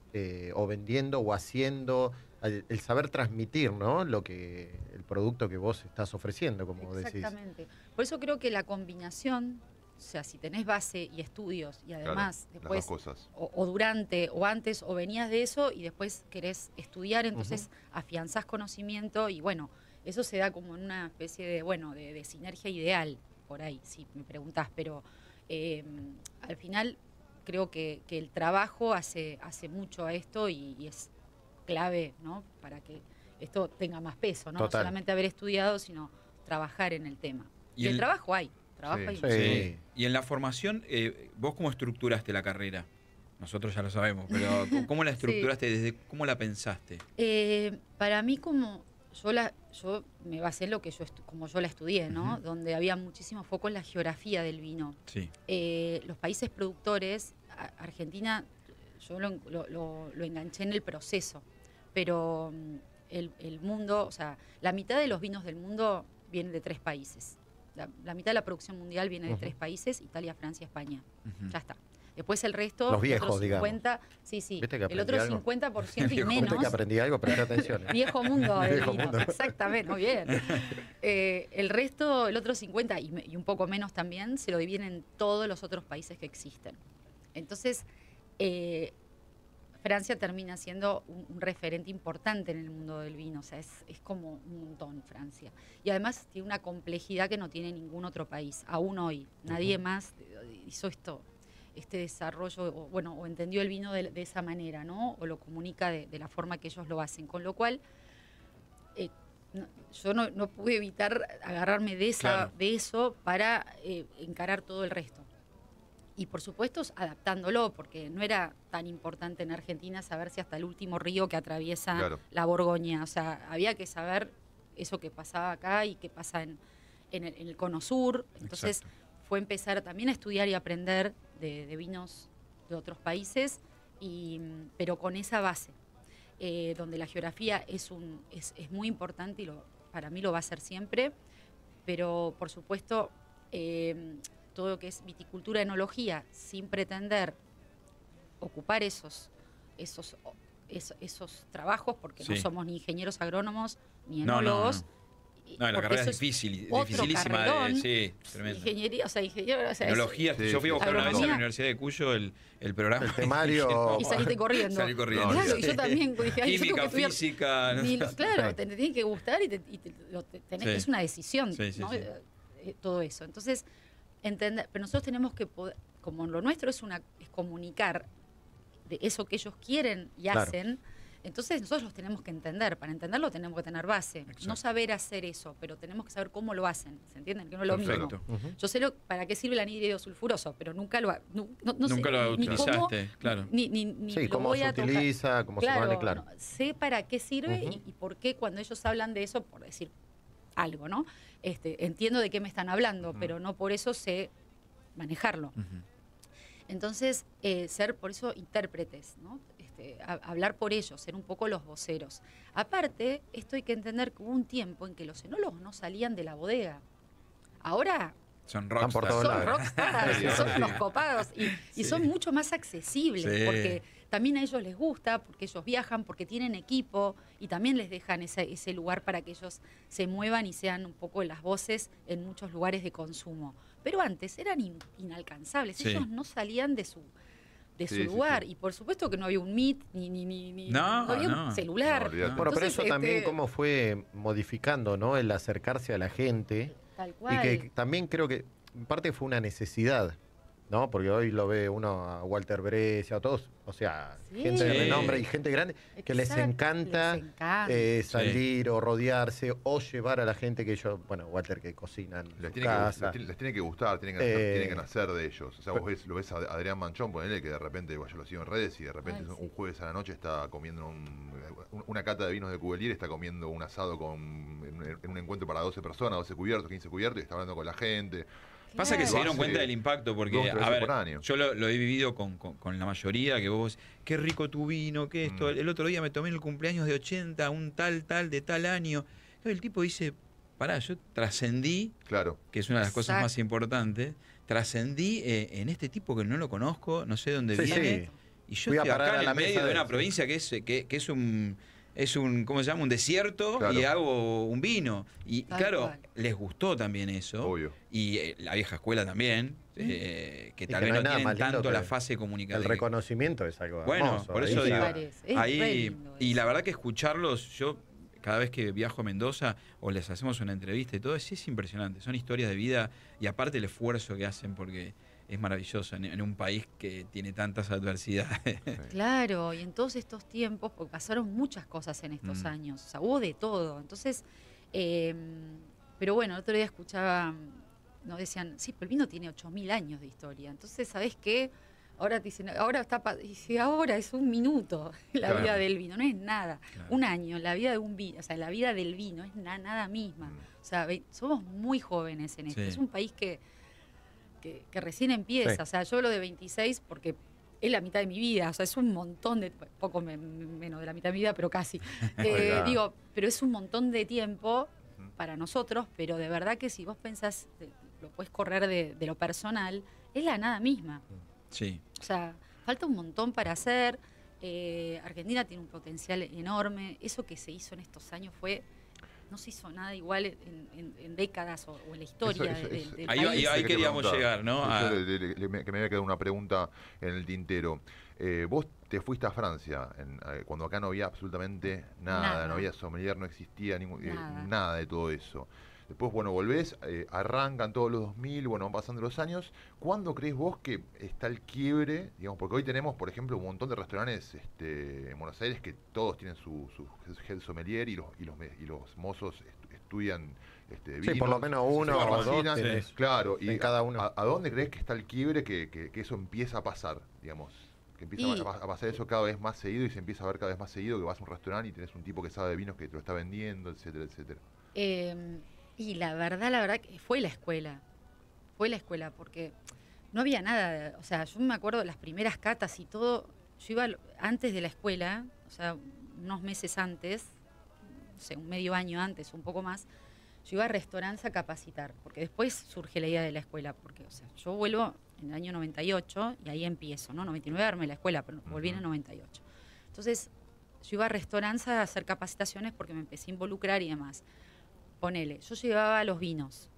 o vendiendo o haciendo, el saber transmitir, ¿no? El producto que vos estás ofreciendo, como decís. Exactamente. Por eso creo que la combinación, o sea, si tenés base y estudios y además Claro, después las dos cosas. o durante o antes o venías de eso y después querés estudiar, entonces afianzás conocimiento y bueno, eso se da como en una especie de, bueno, de sinergia ideal, por ahí, si me preguntás, pero al final creo que el trabajo hace mucho a esto y es clave, ¿no? Para que esto tenga más peso, ¿no? No Total. solamente haber estudiado, sino trabajar en el tema. Y el el- trabajo hay, trabajo Sí. hay. Sí. Sí. Y en la formación, ¿vos cómo estructuraste la carrera? Nosotros ya lo sabemos, pero ¿cómo la estructuraste? ¿Desde cómo la pensaste? Para mí, como yo me basé en lo que como yo la estudié, ¿no? Donde había muchísimo foco en la geografía del vino. Sí. Los países productores, Argentina, yo lo enganché en el proceso, pero el mundo, o sea, la mitad de los vinos del mundo viene de 3 países. La mitad de la producción mundial viene de 3 países, Italia, Francia, España. Ya está. Después el resto, Los viejos, el otro digamos. 50, sí, ¿Viste que el otro aprendí algo? 50% y ¿Viste menos. que aprendí algo? Presta atención. Viejo mundo del Viejo vino, mundo. exactamente, muy bien. El resto, el otro 50 y un poco menos también, se lo dividen en todos los otros países que existen. Entonces, Francia termina siendo un referente importante en el mundo del vino, o sea, es como un montón Francia. Y además tiene una complejidad que no tiene ningún otro país, aún hoy. Nadie más hizo este desarrollo, o entendió el vino de esa manera, ¿no? O lo comunica de la forma que ellos lo hacen. Con lo cual, yo no pude evitar agarrarme de eso para encarar todo el resto. Y por supuesto adaptándolo, porque no era tan importante en Argentina saber si hasta el último río que atraviesa la Borgoña. O sea, había que saber eso que pasaba acá y que pasa en el Cono Sur. Entonces fue empezar también a estudiar y aprender de vinos de otros países, pero con esa base, donde la geografía es muy importante y para mí lo va a ser siempre, pero por supuesto todo lo que es viticultura, enología, sin pretender ocupar esos trabajos, porque no somos ni ingenieros agrónomos ni enólogos. No, la carrera es difícil, dificilísima. Sí, tremendo. Ingeniería, Enología, yo fui a buscar una vez a la Universidad de Cuyo el programa. El temario. Y saliste corriendo. Salí corriendo. Claro, y yo también dije, ay, química, yo tengo que física. claro, te tiene que gustar y es una decisión, ¿no? Sí. Todo eso. Entonces, entender, pero nosotros tenemos que poder, como lo nuestro es comunicar de eso que ellos quieren y hacen. Entonces nosotros los tenemos que entender. Para entenderlo tenemos que tener base. Exacto. No saber hacer eso, pero tenemos que saber cómo lo hacen. ¿Se entienden? Que no es lo mismo. Perfecto. Yo sé para qué sirve el anhídrido sulfuroso, pero nunca lo nunca lo utilizaste, claro. Ni Sí, lo cómo voy se a tocar. utiliza, cómo se vale, claro. No, sé para qué sirve y por qué cuando ellos hablan de eso, por decir algo, ¿no? Entiendo de qué me están hablando, pero no por eso sé manejarlo. Entonces, ser por eso intérpretes, ¿no? Hablar por ellos, ser un poco los voceros. Aparte, esto hay que entender que hubo un tiempo en que los enólogos no salían de la bodega. Ahora son Están por todos lados. rockstars, son los copados y son mucho más accesibles, porque también a ellos les gusta, porque ellos viajan, porque tienen equipo y también les dejan ese lugar para que ellos se muevan y sean un poco las voces en muchos lugares de consumo. Pero antes eran inalcanzables, ellos no salían de su lugar. Y por supuesto que no había un Meet, no había un celular. Bueno, Entonces, pero eso también cómo fue modificando, ¿no? El acercarse a la gente. Tal cual. Y que también creo que en parte fue una necesidad. ¿no? Porque hoy lo ve uno a Walter Brescia, a todos, o sea, Sí. gente de Sí. renombre y gente grande que les Exacto, encanta, les encanta. salir o rodearse o llevar a la gente que ellos, bueno, Walter que cocina en Les su tiene, casa. les tiene que gustar, tienen que nacer de ellos. O sea, lo ves a Adrián Manchón, ponele que de repente, yo lo sigo en redes y de repente Ay, sí. un jueves a la noche está comiendo una cata de vinos de Cubelier, está comiendo un asado en un encuentro para 12 personas, 12 cubiertos, 15 cubiertos y está hablando con la gente. Pasa que Claro. se dieron Hace cuenta del impacto porque, 2 o 3 a veces ver, por año. yo lo he vivido con la mayoría, que vos, qué rico tu vino, qué esto. El otro día me tomé el cumpleaños de 80, un tal de tal año. El tipo dice, pará, yo trascendí, Claro. que es una de las cosas Exacto. más importantes, trascendí en este tipo que no lo conozco, no sé dónde Sí, viene, sí. y yo Fui a estoy parar acá a en la el mesa medio de de una él, provincia que es un, ¿cómo se llama? Un desierto, Claro. y hago un vino. Y Tal claro, cual. les gustó también eso. Obvio. Y la vieja escuela también, que Y tal que vez no no hay nada tienen más lindo tanto que la fase comunicativa. El reconocimiento es algo Bueno, hermoso. por ahí eso está. digo, Es re ahí, lindo y eso. la verdad que escucharlos, yo cada vez que viajo a Mendoza o les hacemos una entrevista y todo, es impresionante. Son historias de vida y aparte el esfuerzo que hacen porque es maravilloso en un país que tiene tantas adversidades. Claro, y en todos estos tiempos, porque pasaron muchas cosas en estos años, o sea, hubo de todo. Entonces, pero bueno, el otro día escuchaba, nos decían, sí, pero el vino tiene 8.000 años de historia. Entonces, ¿sabés qué? Ahora te dicen, ahora dice, ahora es un minuto la Claro. vida del vino, no es nada. Claro. Un año, la vida de un vino, o sea, la vida del vino es nada misma. O sea, somos muy jóvenes en esto. Sí. Es un país que recién empieza. Sí. O sea, yo hablo de 26 porque es la mitad de mi vida. O sea, es un montón de, poco menos de la mitad de mi vida, pero casi. Oiga. Digo, pero es un montón de tiempo para nosotros, pero de verdad que si vos pensás, lo puedes correr de lo personal, es la nada misma. Sí. O sea, falta un montón para hacer. Argentina tiene un potencial enorme. Eso que se hizo en estos años no se hizo nada igual en décadas o en la historia Eso- del eso- del Ahí- país. ahí Te queríamos preguntar. llegar, ¿no? Que me había quedado una pregunta en el tintero. Vos te fuiste a Francia, cuando acá no había absolutamente nada, Nada. no había sommelier, no existía Nada. nada de todo eso. Después, bueno, volvés, arrancan todos los 2000, bueno, van pasando los años. ¿Cuándo crees vos que está el quiebre? Digamos, porque hoy tenemos, por ejemplo, un montón de restaurantes en Buenos Aires que todos tienen su head sommelier y los mozos estudian Sí, por lo menos uno o dos cocinan. tenés Claro, y en cada uno. ¿A dónde crees que está el quiebre que eso empieza a pasar, digamos? Que empieza Y- a pasar eso cada vez más seguido y se empieza a ver cada vez más seguido que vas a un restaurante y tenés un tipo que sabe de vinos que te lo está vendiendo, etcétera, etcétera. Y la verdad que fue la escuela. Fue la escuela, porque no había nada. O sea, yo me acuerdo de las primeras catas y todo. Yo iba antes de la escuela, o sea, unos meses antes, no sé, un medio año antes, un poco más, yo iba a restaurantes a capacitar, porque después surge la idea de la escuela, porque, o sea, yo vuelvo en el año 98 y ahí empiezo, ¿no? 99 armé la escuela, pero volví en el 98. Entonces, yo iba a restaurantes a hacer capacitaciones porque me empecé a involucrar y demás. Ponele, yo llevaba los vinos,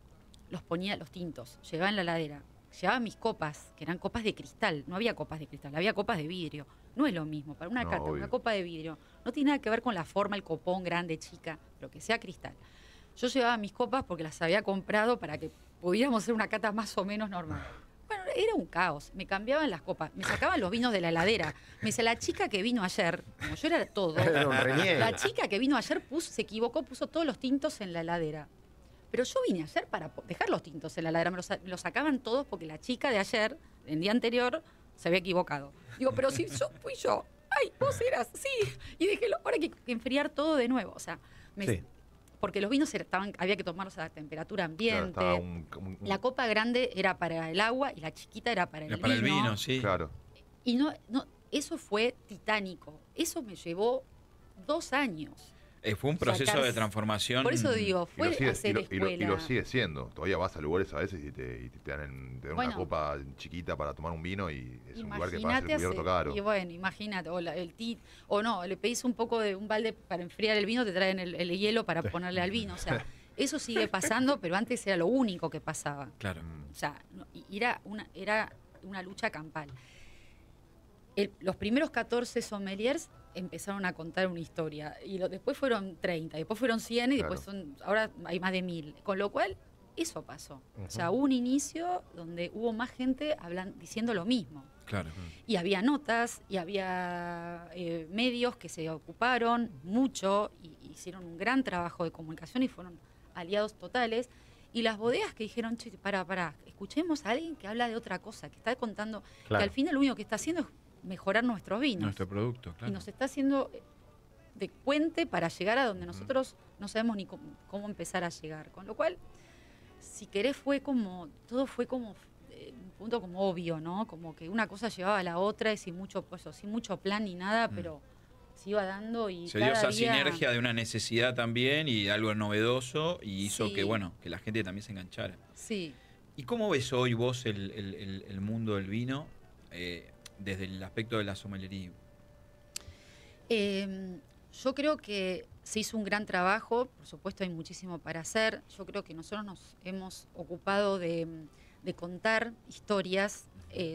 los ponía, los tintos, llevaba en la heladera, llevaba mis copas, que eran copas de cristal, no había copas de cristal, había copas de vidrio. No es lo mismo, para una No, cata, obvio. una copa de vidrio, no tiene nada que ver con la forma, el copón, grande, chica, lo que sea cristal. Yo llevaba mis copas porque las había comprado para que pudiéramos hacer una cata más o menos normal. Bueno, era un caos. Me cambiaban las copas, me sacaban los vinos de la heladera. Me dice, la chica que vino ayer, como yo era todo, Era un reniego. la chica que vino ayer se equivocó, puso todos los tintos en la heladera. Pero yo vine ayer para dejar los tintos en la heladera. Me los sacaban todos porque la chica de ayer, el día anterior, se había equivocado. Digo, pero si yo fui yo. Ay, vos eras, sí. Y dije, ahora hay que enfriar todo de nuevo. O sea, Sí. porque los vinos había que tomarlos a temperatura Claro, ambiente. estaba La copa grande era para el agua y la chiquita era para el Era vino. para el vino, sí. Claro. Y no, eso fue titánico. Eso me llevó 2 años. Fue un proceso Sacarse- de transformación. Por eso digo, Y lo, fue sigue, hacer escuela. y lo sigue siendo. Todavía vas a lugares a veces y te dan, te dan Bueno. una copa chiquita para tomar un vino y es un lugar que pagas el Imagínate cubierto caro. y bueno, imagínate, o no, le pedís un poco de un balde para enfriar el vino, te traen el hielo para ponerle al vino. O sea, eso sigue pasando, pero antes era lo único que pasaba. Claro. O sea, y era una lucha campal. Los primeros 14 sommeliers empezaron a contar una historia. Y después fueron 30, después fueron 100 y Claro. después ahora hay más de 1000. Con lo cual, eso pasó. O sea, hubo un inicio donde hubo más gente diciendo lo mismo. Claro. Y había notas, y había medios que se ocuparon mucho, y hicieron un gran trabajo de comunicación y fueron aliados totales. Y las bodegas que dijeron, che, pará, escuchemos a alguien que habla de otra cosa, que está contando, que al final lo único que está haciendo es mejorar nuestros vinos. Nuestro producto, claro. Y nos está haciendo de puente para llegar a donde nosotros no sabemos ni cómo empezar a llegar. Con lo cual, si querés, todo fue como un punto como obvio, ¿no? Como que una cosa llevaba a la otra y sin mucho plan ni nada, pero se iba dando y se dio cada esa día... sinergia de una necesidad también y algo novedoso y hizo que la gente también se enganchara. Sí. ¿Y cómo ves hoy vos el mundo del vino desde el aspecto de la sommelería? Yo creo que se hizo un gran trabajo, por supuesto hay muchísimo para hacer. Yo creo que nosotros nos hemos ocupado de contar historias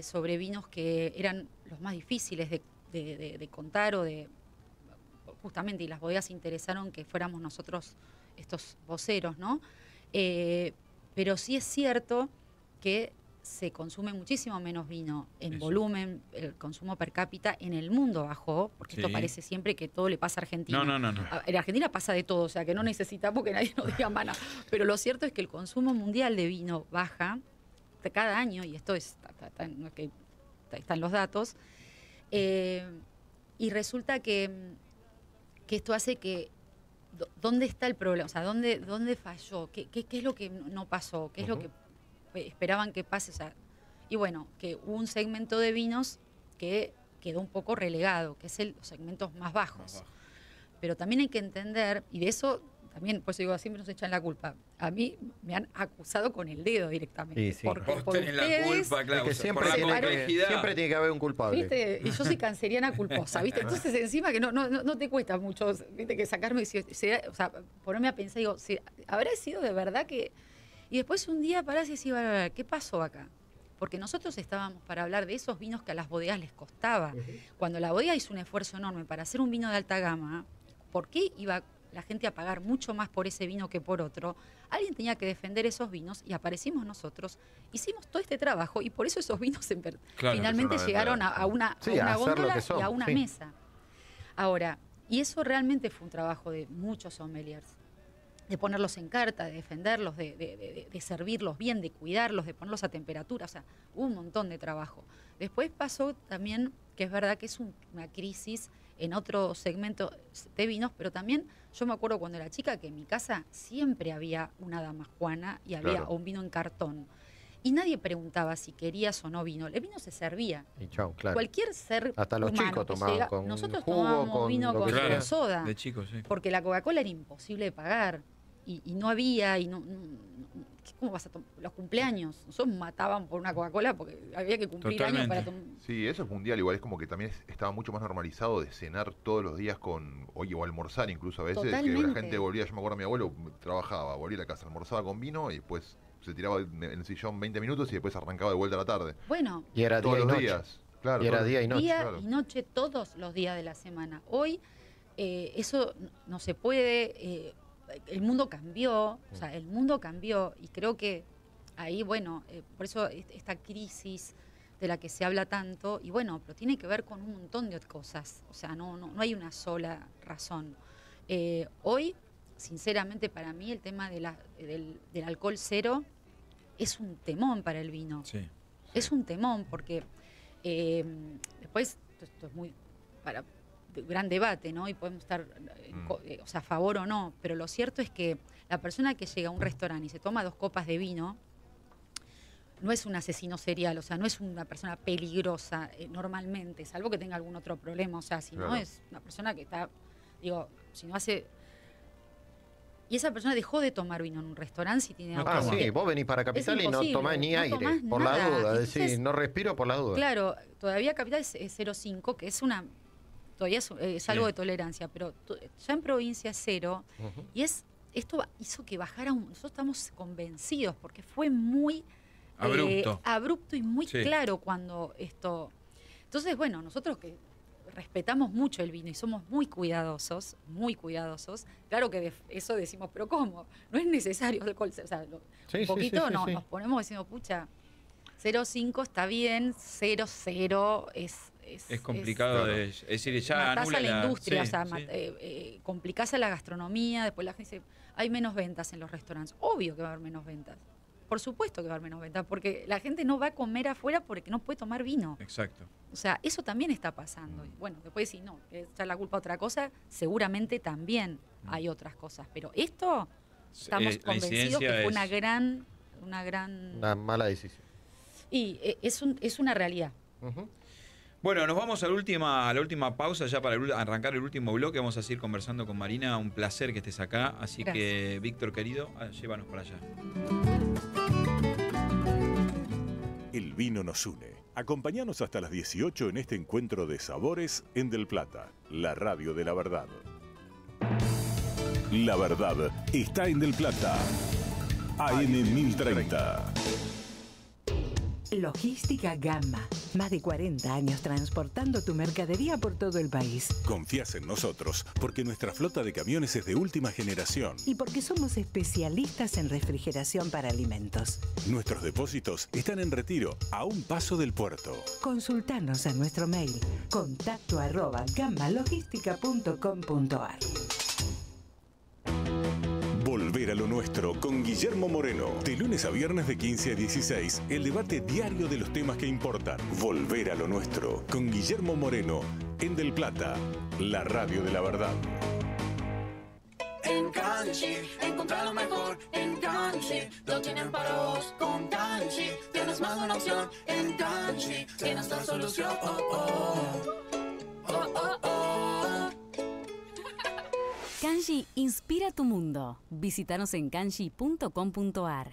sobre vinos que eran los más difíciles de contar justamente, y las bodegas se interesaron que fuéramos nosotros estos voceros, ¿no? Pero sí es cierto que se consume muchísimo menos vino en volumen, el consumo per cápita en el mundo bajó, porque esto parece siempre que todo le pasa a Argentina. No. En Argentina pasa de todo, o sea que no necesitamos que nadie nos diga mana. Pero lo cierto es que el consumo mundial de vino baja cada año, y esto están los datos, y resulta que esto hace que ¿dónde está el problema? O sea, ¿dónde falló? ¿Qué es lo que no pasó? ¿Qué es lo que esperaban que pase? O sea, y bueno, que hubo un segmento de vinos que quedó un poco relegado, que es los segmentos más bajos. Pero también hay que entender, y de eso también, por eso digo, siempre nos echan la culpa. A mí me han acusado con el dedo directamente. Sí. Porque Vos tenés la culpa, claro. Es que siempre tiene que haber un culpable. ¿Viste? Y yo soy canceriana culposa, ¿viste? Entonces encima que no te cuesta mucho, ¿viste? Que sacarme, o sea, ponerme a pensar, digo, ¿habrá sido de verdad que...? Y después un día parás y decís, ¿qué pasó acá? Porque nosotros estábamos para hablar de esos vinos que a las bodegas les costaba. Cuando la bodega hizo un esfuerzo enorme para hacer un vino de alta gama, ¿por qué iba la gente a pagar mucho más por ese vino que por otro? Alguien tenía que defender esos vinos y aparecimos nosotros, hicimos todo este trabajo y por eso esos vinos finalmente llegaron a una góndola y a una mesa. Ahora, y eso realmente fue un trabajo de muchos sommeliers, de ponerlos en carta, de defenderlos, de servirlos bien, de cuidarlos, de ponerlos a temperatura, o sea, hubo un montón de trabajo. Después pasó también, que es verdad que es una crisis en otro segmento de vinos, pero también yo me acuerdo cuando era chica que en mi casa siempre había una dama juana y había un vino en cartón. Y nadie preguntaba si querías o no vino. El vino se servía. Y chau, claro. Cualquier ser hasta los humano chicos tomaban con nosotros jugo, tomábamos vino con soda. De chicos, sí. Porque la Coca-Cola era imposible de pagar. Y no había, ¿cómo vas a tomar? Los cumpleaños. Nosotros mataban por una Coca-Cola porque había que cumplir años para tomar. Sí, eso es mundial. Igual es como que también estaba mucho más normalizado de cenar todos los días o almorzar incluso a veces. Totalmente. Que la gente volvía, yo me acuerdo, mi abuelo trabajaba, volvía a la casa, almorzaba con vino y después se tiraba en el sillón 20 minutos y después arrancaba de vuelta a la tarde. Bueno. Y era todos día y los noche. días. Claro, y era día y noche. Día y noche todos los días de la semana. Hoy eso no se puede... el mundo cambió, o sea, el mundo cambió y creo que ahí, bueno, por eso esta crisis de la que se habla tanto, y bueno, pero tiene que ver con un montón de cosas, o sea, no hay una sola razón. Hoy, sinceramente, para mí el tema del alcohol cero es un temón para el vino. Sí. Es un temón porque después, esto es muy... gran debate, ¿no? Y podemos estar a favor o no, pero lo cierto es que la persona que llega a un restaurante y se toma 2 copas de vino no es un asesino serial, o sea, no es una persona peligrosa normalmente, salvo que tenga algún otro problema, o sea, si no es una persona que está, si no hace... Y esa persona dejó de tomar vino en un restaurante si tiene algo. Sí, vos venís para Capital y no tomás ni aire, por la duda, decís, no respiro por la duda. Claro, todavía Capital es 0,5, que es una... Todavía es algo de tolerancia, pero ya en provincia es 0. Y esto hizo que bajara nosotros estamos convencidos, porque fue muy abrupto y muy claro cuando esto... Entonces, bueno, nosotros que respetamos mucho el vino y somos muy cuidadosos, muy cuidadosos. Claro que eso decimos, pero ¿cómo? No es necesario alcohol. O sea, un poquito nos ponemos diciendo, pucha, 0,5 está bien, 0,0 es complicado, es decir, ya matás anula a la industria, sí, o sea, complicás a la gastronomía, después la gente dice, hay menos ventas en los restaurantes. Obvio que va a haber menos ventas. Por supuesto que va a haber menos ventas, porque la gente no va a comer afuera porque no puede tomar vino. Exacto. O sea, eso también está pasando. Y bueno, después si no, echar la culpa a otra cosa, seguramente también hay otras cosas. Pero esto, estamos convencidos que fue una gran... Una mala decisión. Y es una realidad. Bueno, nos vamos a la última pausa ya para arrancar el último bloque. Vamos a seguir conversando con Marina. Un placer que estés acá. Así Gracias. que, Víctor, querido, llévanos para allá. El vino nos une. Acompáñanos hasta las 18 en este encuentro de sabores en Del Plata, la radio de la verdad. La verdad está en Del Plata. AM 1030. Logística Gamma. Más de 40 años transportando tu mercadería por todo el país. Confías en nosotros porque nuestra flota de camiones es de última generación. Y porque somos especialistas en refrigeración para alimentos. Nuestros depósitos están en Retiro, a un paso del puerto. Consultanos a nuestro mail contacto@gammalogística.com.ar. Volver a lo nuestro con Guillermo Moreno. De lunes a viernes de 15 a 16, el debate diario de los temas que importan. Volver a lo nuestro con Guillermo Moreno en Del Plata, la radio de la verdad. En Kanji, encontrar lo mejor en Kanji, lo tienen para vos con Kanji. Tienes más de una opción en Kanji, tienes la solución. Oh, oh. Oh, oh, oh. Kanji inspira tu mundo. Visítanos en kanji.com.ar.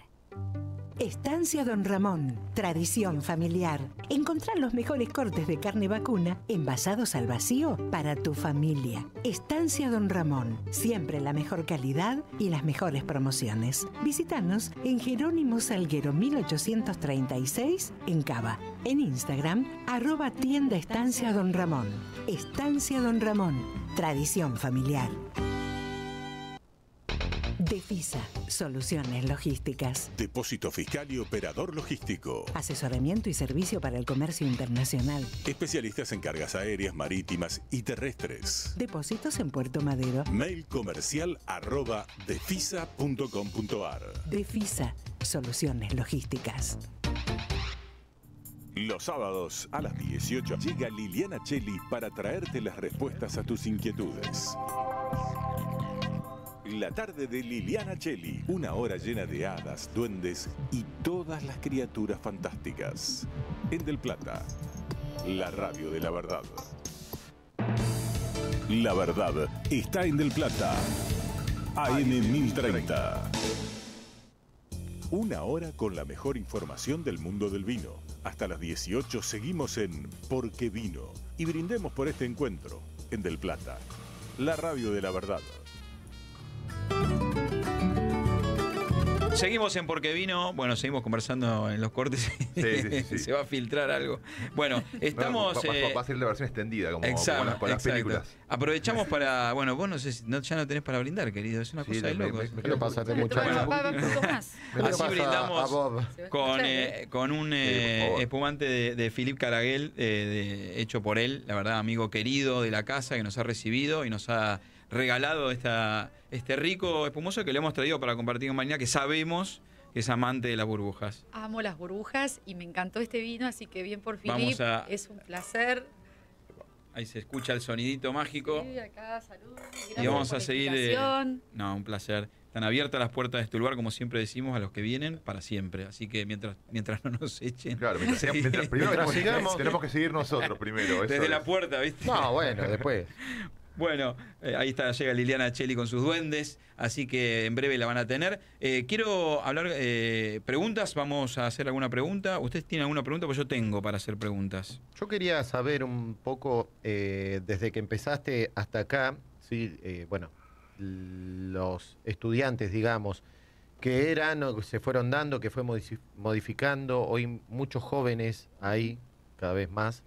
Estancia Don Ramón, tradición familiar. Encontrar los mejores cortes de carne vacuna envasados al vacío para tu familia. Estancia Don Ramón, siempre la mejor calidad y las mejores promociones. Visítanos en Jerónimo Salguero 1836 en Cava. En Instagram, @tienda Estancia Don Ramón. Estancia Don Ramón, tradición familiar. Defisa, soluciones logísticas. Depósito fiscal y operador logístico. Asesoramiento y servicio para el comercio internacional. Especialistas en cargas aéreas, marítimas y terrestres. Depósitos en Puerto Madero. Mail comercial @defisa.com.ar. Defisa, soluciones logísticas. Los sábados a las 18 llega Liliana Cheli para traerte las respuestas a tus inquietudes. La tarde de Liliana Cheli, una hora llena de hadas, duendes y todas las criaturas fantásticas. En Del Plata, la radio de la verdad. La verdad está en Del Plata. AM 1030. Una hora con la mejor información del mundo del vino. Hasta las 18 seguimos en Porque Vino y brindemos por este encuentro en Del Plata, la radio de la verdad. Seguimos en Porque Vino. Bueno, seguimos conversando en los cortes. Sí. Se va a filtrar algo. Bueno, estamos... Va a ser la versión extendida, como con las películas. Aprovechamos para... Bueno, vos no sé si ya no tenés para brindar, querido. Es una cosa de locos. Me quiero pasarte muchacho. Así brindamos con un espumante de Philippe Caraguel, hecho por él, la verdad, amigo querido de la casa, que nos ha recibido y nos ha regalado este rico espumoso que le hemos traído para compartir con Marina, que sabemos que es amante de las burbujas. Amo las burbujas y me encantó este vino, así que bien por Philippe, es un placer. Ahí se escucha el sonidito mágico. Sí, acá, salud. Y vamos a seguir. No, un placer. Están abiertas las puertas de este lugar, como siempre decimos, a los que vienen para siempre. Así que mientras no nos echen. Claro, primero tenemos que seguir nosotros primero. Desde la puerta, ¿viste? No, bueno, después. Bueno, ahí está, llega Liliana Cheli con sus duendes, así que en breve la van a tener. Quiero hablar, preguntas, vamos a hacer alguna pregunta. ¿Ustedes tienen alguna pregunta? Pues yo tengo para hacer preguntas. Yo quería saber un poco, desde que empezaste hasta acá, ¿sí? Bueno, los estudiantes, digamos, que eran o que se fueron dando, que fue modificando, hoy muchos jóvenes ahí, cada vez más.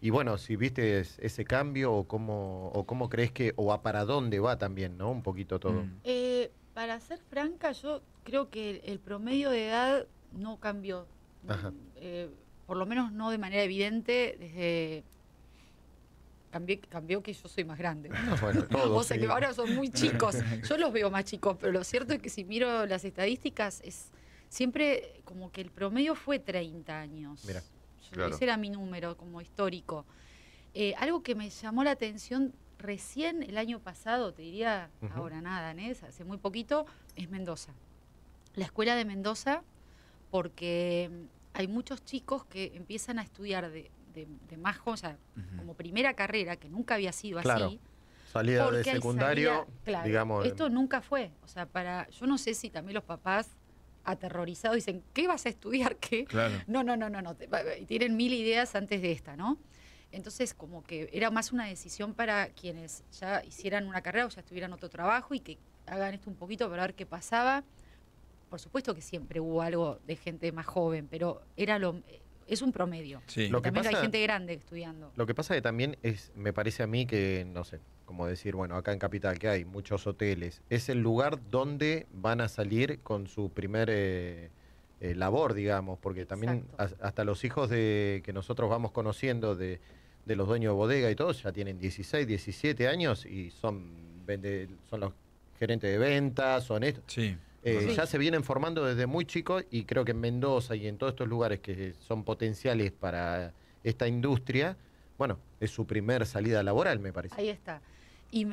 Y bueno, si viste ese cambio o cómo crees que, para dónde va también, ¿no? Un poquito todo. Para ser franca, yo creo que el promedio de edad no cambió. Ajá. Por lo menos no de manera evidente desde... Cambió que yo soy más grande. Bueno, todos, o sea que ahora son muy chicos. Yo los veo más chicos, pero lo cierto es que si miro las estadísticas, es siempre como que el promedio fue 30 años. Mira, Ese era mi número como histórico. Algo que me llamó la atención recién el año pasado, te diría, ahora nada, hace muy poquito, es Mendoza. La escuela de Mendoza, porque hay muchos chicos que empiezan a estudiar de más, o sea, como primera carrera, que nunca había sido así. Salida de secundario, claro, digamos. Esto nunca fue. O sea, yo no sé si también los papás aterrorizados dicen, ¿qué vas a estudiar? ¿Qué? Claro. No. Tienen 1000 ideas antes de esta, ¿no? Entonces, como que era más una decisión para quienes ya hicieran una carrera o ya estuvieran otro trabajo y que hagan esto un poquito para ver qué pasaba. Por supuesto que siempre hubo algo de gente más joven, pero es un promedio. Sí. Lo que también pasa, hay gente grande estudiando. Lo que pasa que también me parece a mí que, no sé, como decir, bueno, acá en Capital, que hay muchos hoteles, es el lugar donde van a salir con su primer labor, digamos, porque también hasta los hijos que nosotros vamos conociendo de los dueños de bodega y todos ya tienen 16, 17 años y son los gerentes de ventas, son estos. Sí. Ya se vienen formando desde muy chicos y creo que en Mendoza y en todos estos lugares que son potenciales para esta industria, bueno, es su primer salida laboral, me parece. Ahí está. Y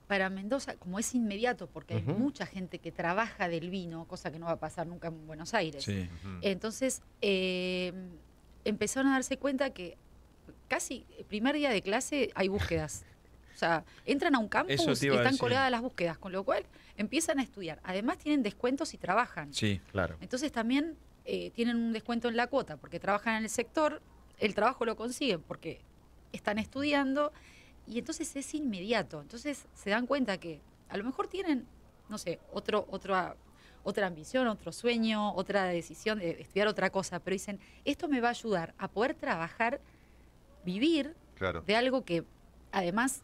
para Mendoza, como es inmediato, porque hay mucha gente que trabaja del vino, cosa que no va a pasar nunca en Buenos Aires. Sí. Entonces, empezaron a darse cuenta que casi el primer día de clase hay búsquedas. O sea, entran a un campus y están colgadas las búsquedas, con lo cual empiezan a estudiar. Además tienen descuentos y trabajan. Sí, claro. Entonces también tienen un descuento en la cuota porque trabajan en el sector, el trabajo lo consiguen porque están estudiando y entonces es inmediato. Entonces se dan cuenta que a lo mejor tienen, no sé, otra ambición, otro sueño, otra decisión de estudiar otra cosa, pero dicen, esto me va a ayudar a poder trabajar, vivir de algo que además...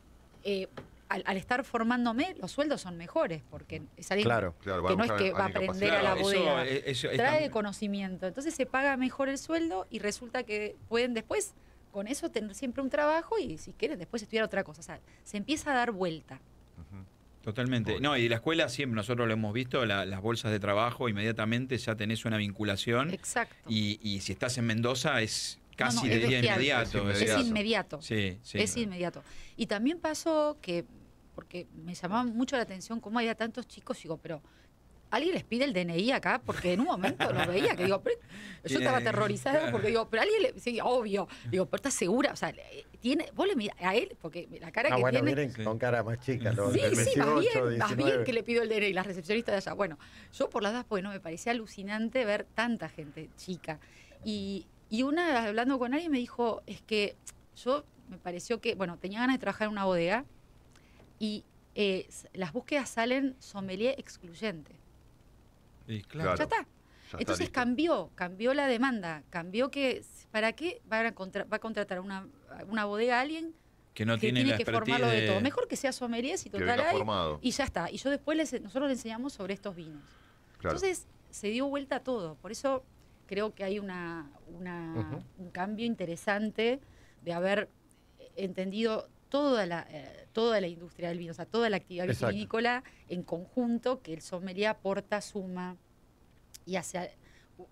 al estar formándome, los sueldos son mejores, porque es alguien que no es que va a aprender a la bodega, trae conocimiento. Entonces se paga mejor el sueldo y resulta que pueden después, con eso, tener siempre un trabajo y si quieren después estudiar otra cosa. O sea, se empieza a dar vuelta. Totalmente. No, y la escuela siempre, nosotros lo hemos visto, las bolsas de trabajo, inmediatamente ya tenés una vinculación. Exacto. Y si estás en Mendoza es... Casi es de inmediato. Es inmediato. Sí, es inmediato. Y también pasó que, porque me llamaba mucho la atención cómo había tantos chicos, digo, pero ¿alguien les pide el DNI acá? Porque en un momento lo veía, que digo, pero, yo estaba aterrorizada porque digo, pero alguien sí, obvio, digo, pero ¿estás segura? O sea, vos le mirás a él, porque la cara que tiene... Vienen con cara más chica, ¿no? Sí, 18, más bien que le pido el DNI, la recepcionista de allá. Bueno, yo por las dudas, porque no, me parecía alucinante ver tanta gente chica. Y una, hablando con alguien, me dijo, es que me pareció que, bueno, tenía ganas de trabajar en una bodega y las búsquedas salen sommelier excluyente. Sí, claro. Ya está. Entonces cambió la demanda, cambió que, ¿para qué va a contratar una bodega a alguien que no tiene que formarlo de todo? Mejor que sea sommelier, si total hay, y ya está. Y yo después nosotros le enseñamos sobre estos vinos. Claro. Entonces se dio vuelta a todo, por eso... Creo que hay un cambio interesante de haber entendido toda la industria del vino, o sea, toda la actividad vitivinícola en conjunto, que el sommelier aporta, suma y hace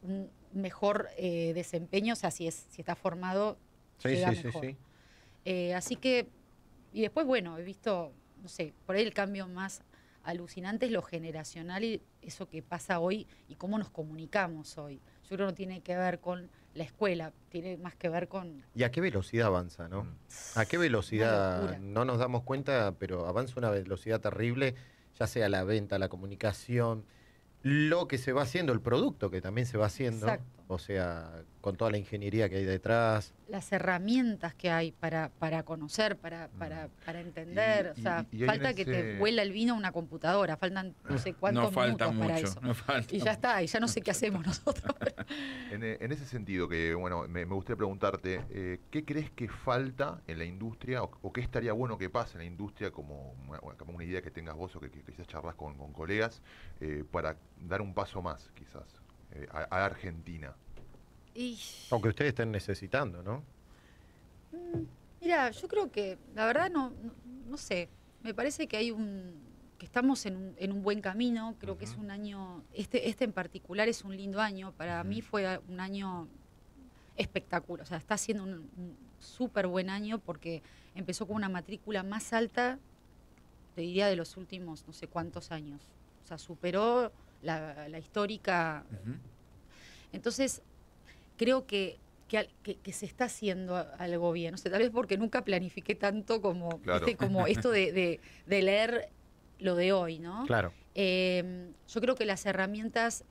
un mejor desempeño, o sea, si está formado, llega mejor. Así que, y después, bueno, he visto, no sé, por ahí el cambio más alucinante es lo generacional y eso que pasa hoy y cómo nos comunicamos hoy. Yo creo que no tiene que ver con la escuela, tiene más que ver con... ¿Y a qué velocidad avanza, no? ¿A qué velocidad? No nos damos cuenta, pero avanza una velocidad terrible, ya sea la venta, la comunicación, lo que se va haciendo, el producto que también se va haciendo. Exacto. O sea, con toda la ingeniería que hay detrás. Las herramientas que hay para conocer, para entender. O sea, falta que te huela el vino a una computadora. Faltan no sé cuántos minutos para eso. No falta. Y ya está, y ya no sé qué hacemos nosotros. En ese sentido, que bueno, me gustaría preguntarte, ¿qué crees que falta en la industria o qué estaría bueno que pase en la industria como una idea que tengas vos o que quizás charlas con colegas para dar un paso más, quizás, a Argentina? Aunque ustedes estén necesitando, ¿no? Mira, yo creo que, la verdad, no sé. Me parece que que estamos en un buen camino. Creo que es un año, este en particular es un lindo año. Para mí fue un año espectacular. O sea, está siendo un súper buen año porque empezó con una matrícula más alta, te diría, de los últimos no sé cuántos años. O sea, superó la histórica. Entonces, creo que se está haciendo algo bien. O sea, tal vez porque nunca planifiqué tanto como, Claro. como esto de leer lo de hoy, ¿no? Claro. Yo creo que las herramientas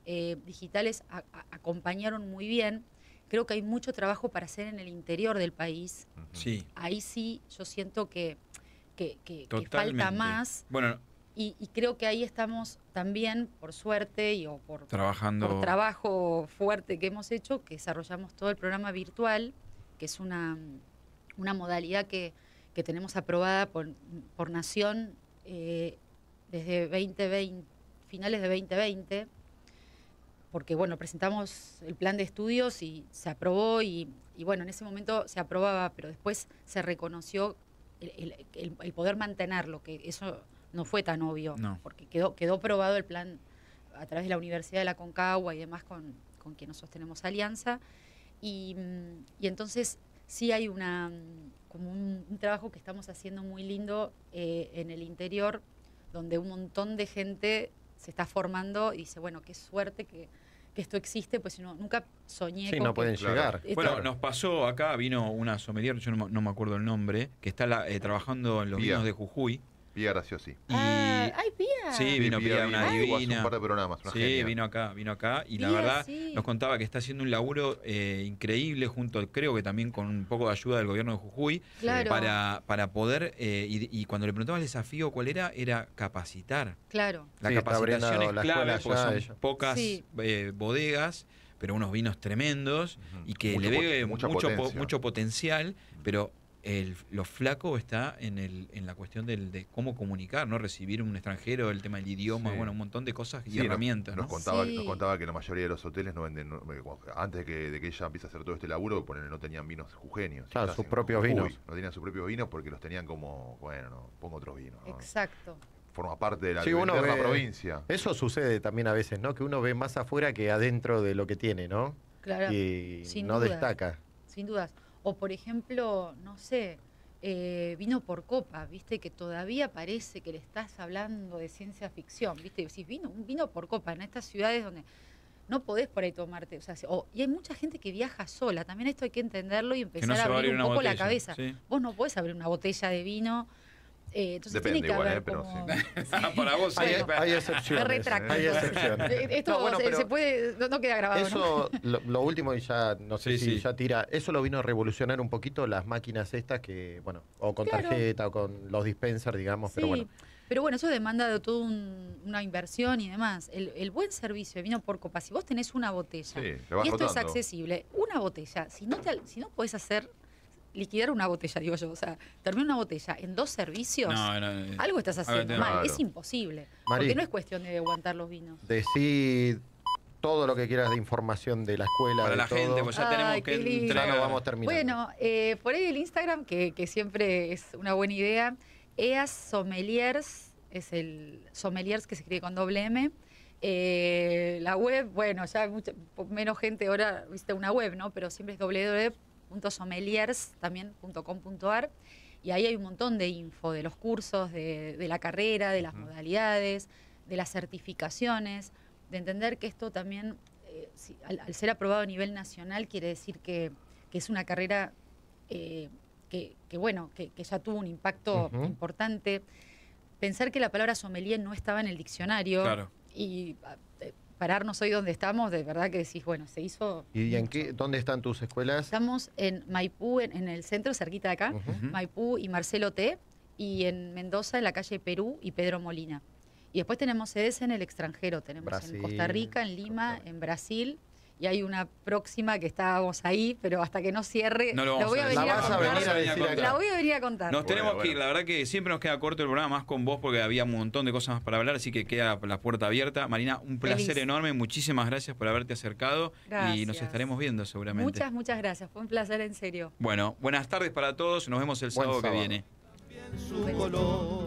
digitales acompañaron muy bien. Creo que hay mucho trabajo para hacer en el interior del país. Sí, Ahí sí yo siento que falta totalmente. más. Bueno, Y creo que ahí estamos también, por suerte por trabajando. trabajo fuerte que hemos hecho, que desarrollamos todo el programa virtual, que es una modalidad que tenemos aprobada por Nación desde 2020, finales de 2020, porque bueno, presentamos el plan de estudios y se aprobó y bueno, en ese momento se aprobaba, pero después se reconoció el poder mantenerlo, que eso no fue tan obvio, No. porque quedó probado el plan a través de la Universidad de la Concagua y demás con quien nosotros tenemos alianza. Y entonces sí hay como un trabajo que estamos haciendo muy lindo en el interior, donde un montón de gente se está formando y dice, bueno, qué suerte que esto existe, pues nunca soñé Sí, con no pueden llegar. Bueno, nos pasó acá, vino una sommelier, yo no me acuerdo el nombre, que está trabajando en los Pía. vinos de Jujuy. Pía Graciosi. ¡Ay, Pía! Sí, vino Pía, una Estuvo hace divina. un par de programas, una Sí, genia. vino acá y la Pía, verdad sí. nos contaba que está haciendo un laburo increíble junto, creo que también con un poco de ayuda del gobierno de Jujuy, Claro. para poder, y cuando le preguntaba el desafío cuál era capacitar. Claro. La Sí, está capacitación abriendo es la clave escuela porque ya son ella. pocas Sí. bodegas, pero unos vinos tremendos y que Mucho le ve mucha mucho potencia. potencial, pero lo flaco está en la cuestión de cómo comunicar, ¿no? Recibir un extranjero, el tema del idioma, Sí. bueno, un montón de cosas y Sí, herramientas, nos ¿no? contaba, Sí. nos contaba que la mayoría de los hoteles no venden, antes de que ella empiece a hacer todo este laburo, no tenían vinos jujeños. Claro, Estás sus en propios Jujuy, vinos. No tenían sus propios vinos porque los tenían como, bueno, no, pongo otros vinos. ¿no? Exacto. Forma parte de la Sí, uno de la ve- provincia. Eso sucede también a veces, ¿no? Que uno ve más afuera que adentro de lo que tiene, ¿no? Claro. Y Sin no duda. destaca. Sin dudas. O por ejemplo, no sé, vino por copa, viste, que todavía parece que le estás hablando de ciencia ficción, viste, y decís, un vino por copa en estas ciudades donde no podés por ahí tomarte, o sea, y hay mucha gente que viaja sola, también esto hay que entenderlo y Que empezar no se a va a abrir abrir un una poco la botella, cabeza. sí. Vos no podés abrir una botella de vino, entonces Depende tiene que igual, haber pero como... Para vos, Hay, Bueno, hay excepciones. me retracto, Hay entonces. excepciones. Esto No, bueno, pero se puede, no queda grabado, ¿no? Eso, lo último, y ya no sé Sí, si sí. ya tira, eso lo vino a revolucionar un poquito las máquinas estas que, bueno, o con Claro. tarjeta o con los dispensers, digamos, pero bueno. Pero bueno, eso demanda de toda una inversión y demás. El buen servicio de vino por copa, si vos tenés una botella, Sí, le y vas esto es rotando. accesible, una botella, si no podés liquidar una botella, digo yo, o sea, terminar una botella en 2 servicios, algo estás haciendo mal, Claro. es imposible. Mari. Porque no es cuestión de aguantar los vinos. Decí todo lo que quieras de información de la escuela, para de la todo. gente, pues ya Ay, tenemos qué que lindo. Ya entregar. no vamos terminando. Bueno, por ahí el Instagram, que siempre es una buena idea, EAS Sommeliers, es el Sommeliers que se escribe con doble M. La web, bueno, ya menos gente ahora viste una web, ¿no? Pero siempre es www.sommeliers.com.ar y ahí hay un montón de info de los cursos, de la carrera, de las modalidades, de las certificaciones, de entender que esto también, al ser aprobado a nivel nacional, quiere decir que es una carrera que ya tuvo un impacto importante. Pensar que la palabra sommelier no estaba en el diccionario Claro. y pararnos hoy donde estamos, de verdad que decís, bueno, se hizo... ¿Y en dónde están tus escuelas? Estamos en Maipú, en el centro, cerquita de acá, Ujú. Maipú y Marcelo T, y en Mendoza, en la calle Perú y Pedro Molina. Y después tenemos sedes en el extranjero, tenemos Brasil. en Costa Rica, en Lima, en Brasil, y hay una próxima que estábamos ahí, pero hasta que no cierre, No lo lo vamos voy a a decir. venir La a vas a contar. venir a decir acá. La voy a venir a contar. Nos tenemos Bueno, que ir, bueno. la verdad que siempre nos queda corto el programa, más con vos, porque había un montón de cosas más para hablar, así que queda la puerta abierta. Marina, un placer Feliz. enorme, muchísimas gracias por haberte acercado y nos Gracias. estaremos viendo seguramente. Muchas gracias, fue un placer en serio. Bueno, buenas tardes para todos, nos vemos el Buen sábado que sábado. viene. Su color.